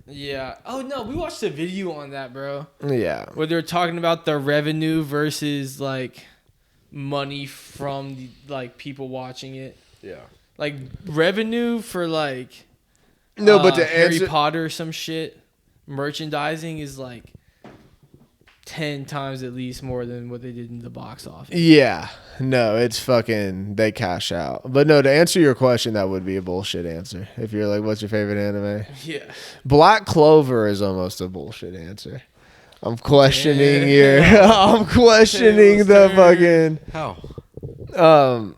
Yeah. Oh no, we watched a video on that, bro. Yeah. Where they're talking about the revenue versus like money from the, like people watching it. Yeah. Like revenue for like No, but to Harry answer, Potter or some shit, merchandising is like 10 times at least more than what they did in the box office. yeah, no, it's fucking they cash out. But no, to answer your question, that would be a bullshit answer. If you're like, what's your favorite anime? Yeah. Black Clover is almost a bullshit answer. I'm questioning Damn. your. I'm questioning Tails the turn. fucking. How?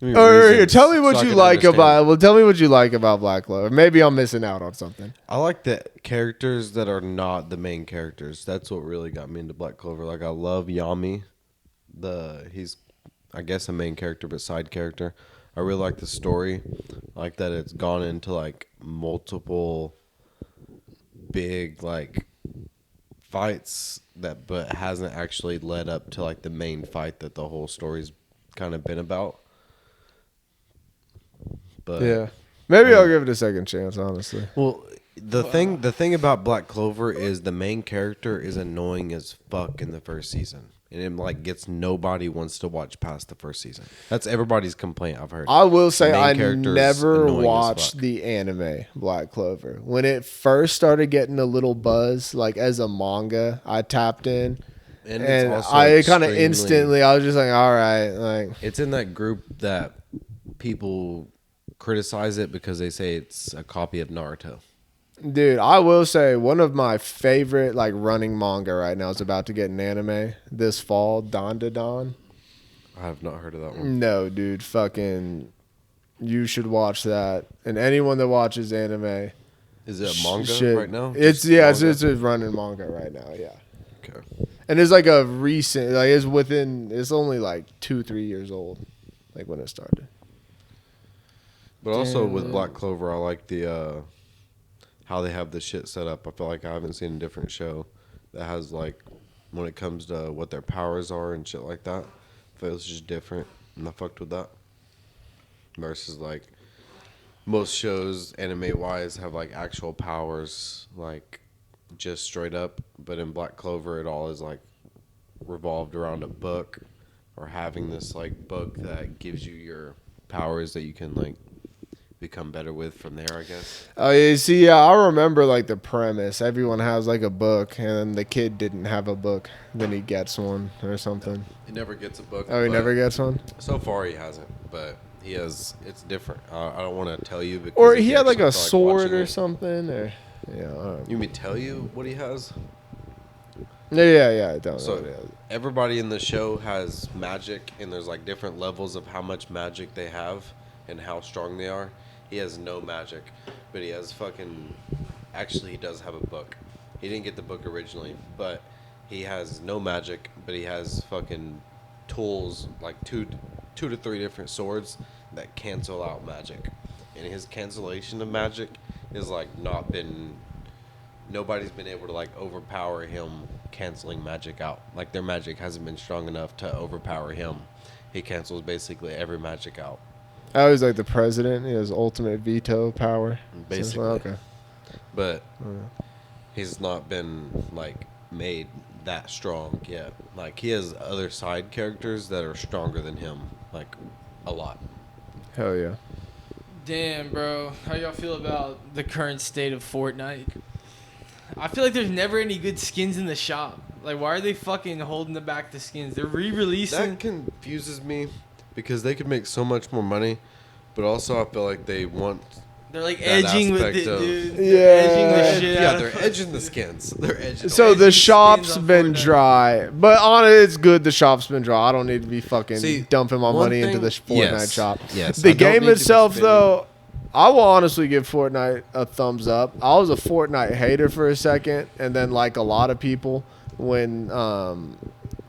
Or tell me what so I you can like understand. about. Well, tell me what you like about Black Clover. Maybe I'm missing out on something. I like the characters that are not the main characters. That's what really got me into Black Clover. Like I love Yami. He's I guess a main character but side character. I really like the story. I like that it's gone into like multiple big like fights that but hasn't actually led up to like the main fight that the whole story's kind of been about. But Yeah. Maybe I'll give it a second chance. Honestly. well, the thing about Black Clover is the main character is annoying as fuck in the first season, and it like gets nobody wants to watch past the first season. That's everybody's complaint I've heard. I will say main I character is never annoying as watched fuck. the anime Black Clover. When it first started getting a little buzz, like as a manga, I tapped in, and and also I kind of extremely- instantly, I was just like, all right, like, It's in that group that people criticize it because they say it's a copy of Naruto. dude, I will say one of my favorite like running manga right now is about to get an anime this fall. Don to Don. I have not heard of that one. No, dude, fucking, you should watch that. And anyone that watches anime, Is it a manga shit. right now? It's Just yeah, manga? it's a running manga right now. Yeah. Okay. And it's like a recent, like it's only like 2-3 years old, like when it started. But also Damn. with Black Clover, I like the how they have the shit set up. I feel like I haven't seen a different show that has like when it comes to what their powers are and shit like that. I feel it's just different, and I fucked with that. Versus like most shows, anime wise, have like actual powers, like just straight up. But in Black Clover, it all is like revolved around a book or having this like book that gives you your powers that you can like become better with from there, I guess. Oh yeah, see, yeah, I remember like the premise. Everyone has like a book, and the kid didn't have a book. Then he gets one or something. He never gets a book. Oh, he but never gets one. So far, he hasn't, but he has. It's different. I don't want to tell you because Or if he you had like actually a feel sword watching or it- something. Or yeah, I don't You mean tell you what he has? yeah. I don't know. So what it is. everybody in the show has magic, and there's like different levels of how much magic they have and how strong they are. He has no magic, but he has fucking. Actually, he does have a book. He didn't get the book originally, but he has no magic, but he has fucking tools like two to three different swords that cancel out magic, and his cancellation of magic is like not been. Nobody's been able to like overpower him canceling magic out. Like their magic hasn't been strong enough to overpower him. He cancels basically every magic out. I was like the president. He has ultimate veto power. Basically. Okay. But he's not been like made that strong yet. Like he has other side characters that are stronger than him, like a lot. Hell yeah. Damn, bro. How y'all feel about the current state of Fortnite? I feel like there's never any good skins in the shop. Like, why are they fucking holding back the skins? They're re-releasing. That confuses me because they could make so much more money, but also I feel like they want. They're like that edging with aspect it, of- dude. Yeah. They're edging the shit Yeah, out they're of edging the skins. They're edging. So Edging the skins shop's on been Fortnite. dry, but on it, it's good. The shop's been dry. I don't need to be fucking See, dumping my one money into thing- the Fortnite yes, shop. yes, The I don't game need to be itself, spending- though, I will honestly give Fortnite a thumbs up. I was a Fortnite hater for a second, and then like a lot of people, when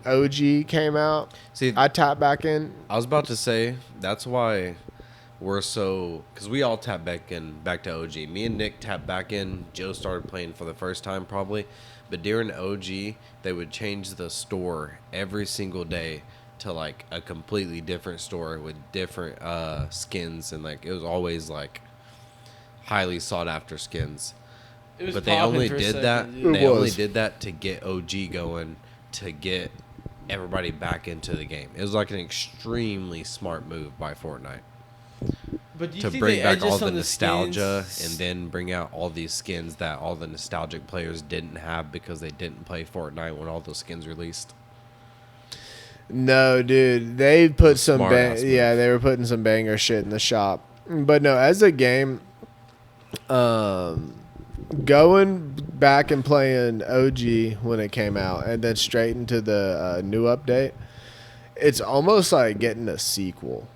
OG came out, See, I tapped back in. I was about to say that's why we're so because we all tapped back to OG. Me and Nick tapped back in. Joe started playing for the first time probably, but during OG they would change the store every single day to like a completely different store with different skins, and like it was always like highly sought after skins. It was But they popping only for a did second, that. dude. It They only was. did that to get OG going, to get everybody back into the game. It was like an extremely smart move by Fortnite But do you to think bring they back edge all us the on nostalgia skins? and then bring out all these skins that all the nostalgic players didn't have because they didn't play Fortnite when all those skins released. No, dude, they put some smart-ass move. yeah, they were putting some banger shit in the shop. But no, as a game, going back and playing OG when it came out, and then straight into the new update, it's almost like getting a sequel.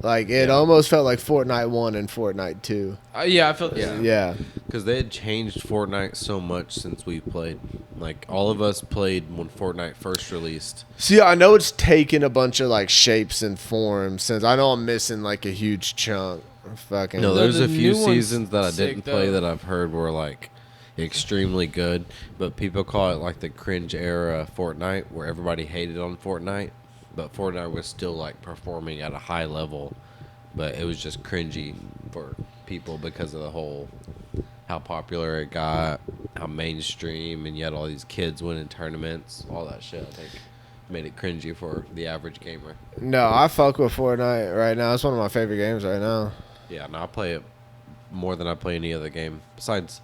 Like it Yeah. almost felt like Fortnite 1 and Fortnite 2. Yeah, I felt the Yeah. same. Yeah. Because they had changed Fortnite so much since we played. Like, all of us played when Fortnite first released. See, I know it's taken a bunch of like shapes and forms since I know I'm missing like a huge chunk. Fucking No, No, there's the a few new one's seasons that I sick, didn't play though. that I've heard were, like, extremely good. But people call it, like, the cringe era Fortnite, where everybody hated on Fortnite. But Fortnite was still, like, performing at a high level. But it was just cringy for people because of the whole how popular it got, how mainstream, and yet all these kids winning tournaments, all that shit. I think made it cringy for the average gamer. No, I fuck with Fortnite right now. It's one of my favorite games right now. Yeah, no, I play it more than I play any other game. Besides,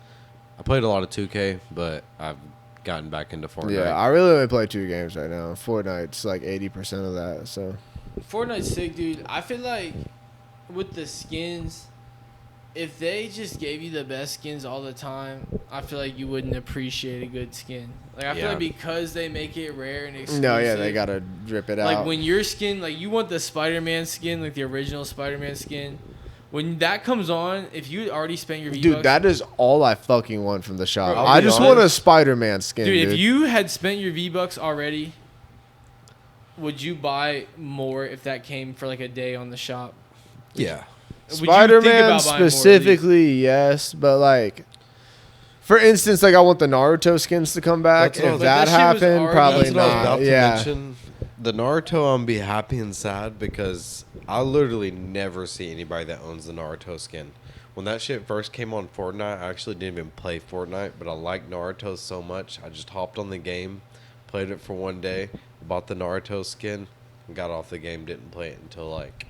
I played a lot of 2K, but I've gotten back into Fortnite. Yeah, I really only play 2 games right now. Fortnite's like 80% of that. So Fortnite's sick, dude. I feel like with the skins, if they just gave you the best skins all the time, I feel like you wouldn't appreciate a good skin. Like I feel Yeah. like because they make it rare and exclusive. no, yeah, they gotta drip it like out. when your skin, like you want the Spider-Man skin, like the original Spider-Man skin. When that comes on, if you already spent your V-Bucks, Dude, that is all I fucking want from the shop. Bro, I I'll be just want a honest. Spider-Man skin, dude. if you had spent your V-Bucks already, would you buy more if that came for like a day on the shop? Yeah. Would you think Spider-Man about buying more of these? specifically, yes, but like, for instance, like I want the Naruto skins to come back. That's what I If was- that But that shit was happened, already- probably That's what I was not. about to Yeah, mention. The Naruto, I'm be happy and sad because I literally never see anybody that owns the Naruto skin. When that shit first came on Fortnite, I actually didn't even play Fortnite, but I liked Naruto so much, I just hopped on the game, played it for one day, bought the Naruto skin, and got off the game. Didn't play it until like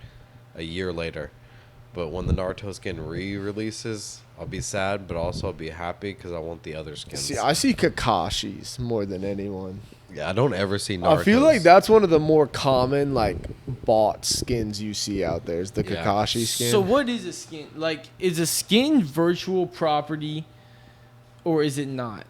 a year later. But when the Naruto skin re-releases, I'll be sad, but also I'll be happy because I want the other skins. see, I see Kakashi's more than anyone. Yeah, I don't ever see Naruto. I feel like that's one of the more common like bought skins you see out there. Is the Yeah. Kakashi skin? So what is a skin? Like, is a skin virtual property, or is it not?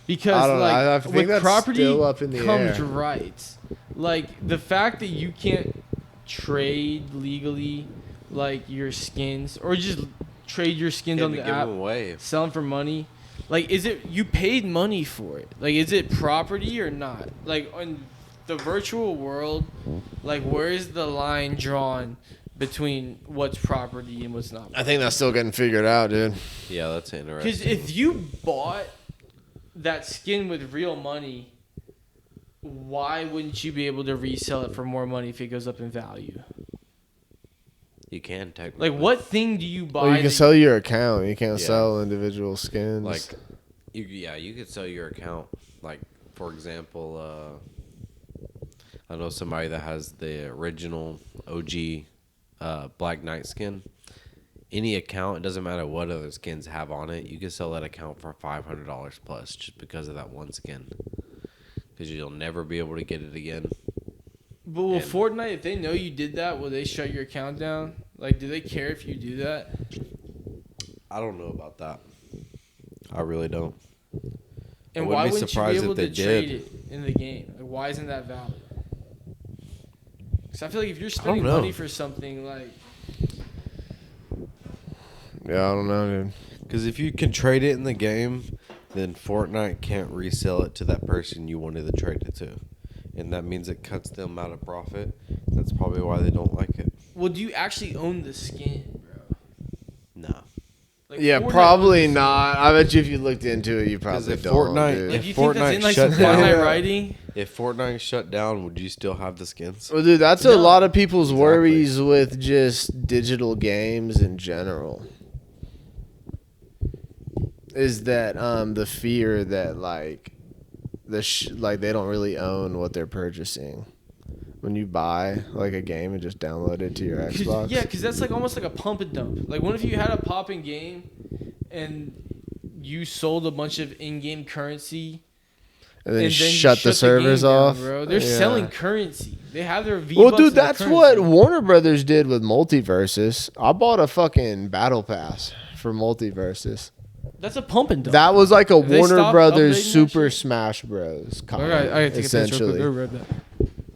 Because I don't know. like I think with that's property still up in the comes air. rights. Like the fact that you can't trade legally, like your skins, or just trade your skins Can't on be the given app, away. sell them for money. Like, is it you paid money for it? Like, is it property or not? Like, on the virtual world, like, where is the line drawn between what's property and what's not? I think that's still getting figured out, dude. Yeah, that's interesting. Because if you bought that skin with real money, why wouldn't you be able to resell it for more money if it goes up in value? You can technically. Like, what thing do you buy? Well, you can that- sell your account. You can't Yeah. sell individual skins. Like, you could sell your account. Like, for example, I know somebody that has the original OG Black Knight skin. Any account, it doesn't matter what other skins have on it, you can sell that account for $500 plus just because of that one skin. Because you'll never be able to get it again. But will And- Fortnite, if they know you did that, will they shut your account down? Like, do they care if you do that? I don't know about that. I really don't. And wouldn't why be wouldn't you be surprised if able to they trade did. it in the game? Like, why isn't that valid? Because I feel like if you're spending know. money for something, like, yeah, I don't know, dude. Because if you can trade it in the game, then Fortnite can't resell it to that person you wanted to trade it to. And that means it cuts them out of profit. That's probably why they don't like it. well, do you actually own the skin, bro? No. Like, Yeah, Fortnite probably owns the not. I bet you if you looked into it, you Because probably if don't. Fortnite- dude. Like, If you think that's Fortnite in like some shut down- Fortnite writing? If Fortnite shut down, would you still have the skins? Well, dude, that's a No. lot of people's Exactly. worries with just digital games in general. Is that the fear that like like they don't really own what they're purchasing when you buy like a game and just download it to your 'Cause- Xbox? Yeah, because that's like almost like a pump and dump. Like, what if you had a popping game and you sold a bunch of in-game currency and then and you then you shut the game servers down, off, bro? They're Yeah. selling currency. They have their V. Well, dude, that's what Warner Brothers did with Multiverses. I bought a fucking battle pass for Multiverses. That's a pump and dump. That was like a Have they Warner stopped Brothers updating that Super shit? Smash Bros. All right, I gotta take a picture real quick. essentially. I'll be right back.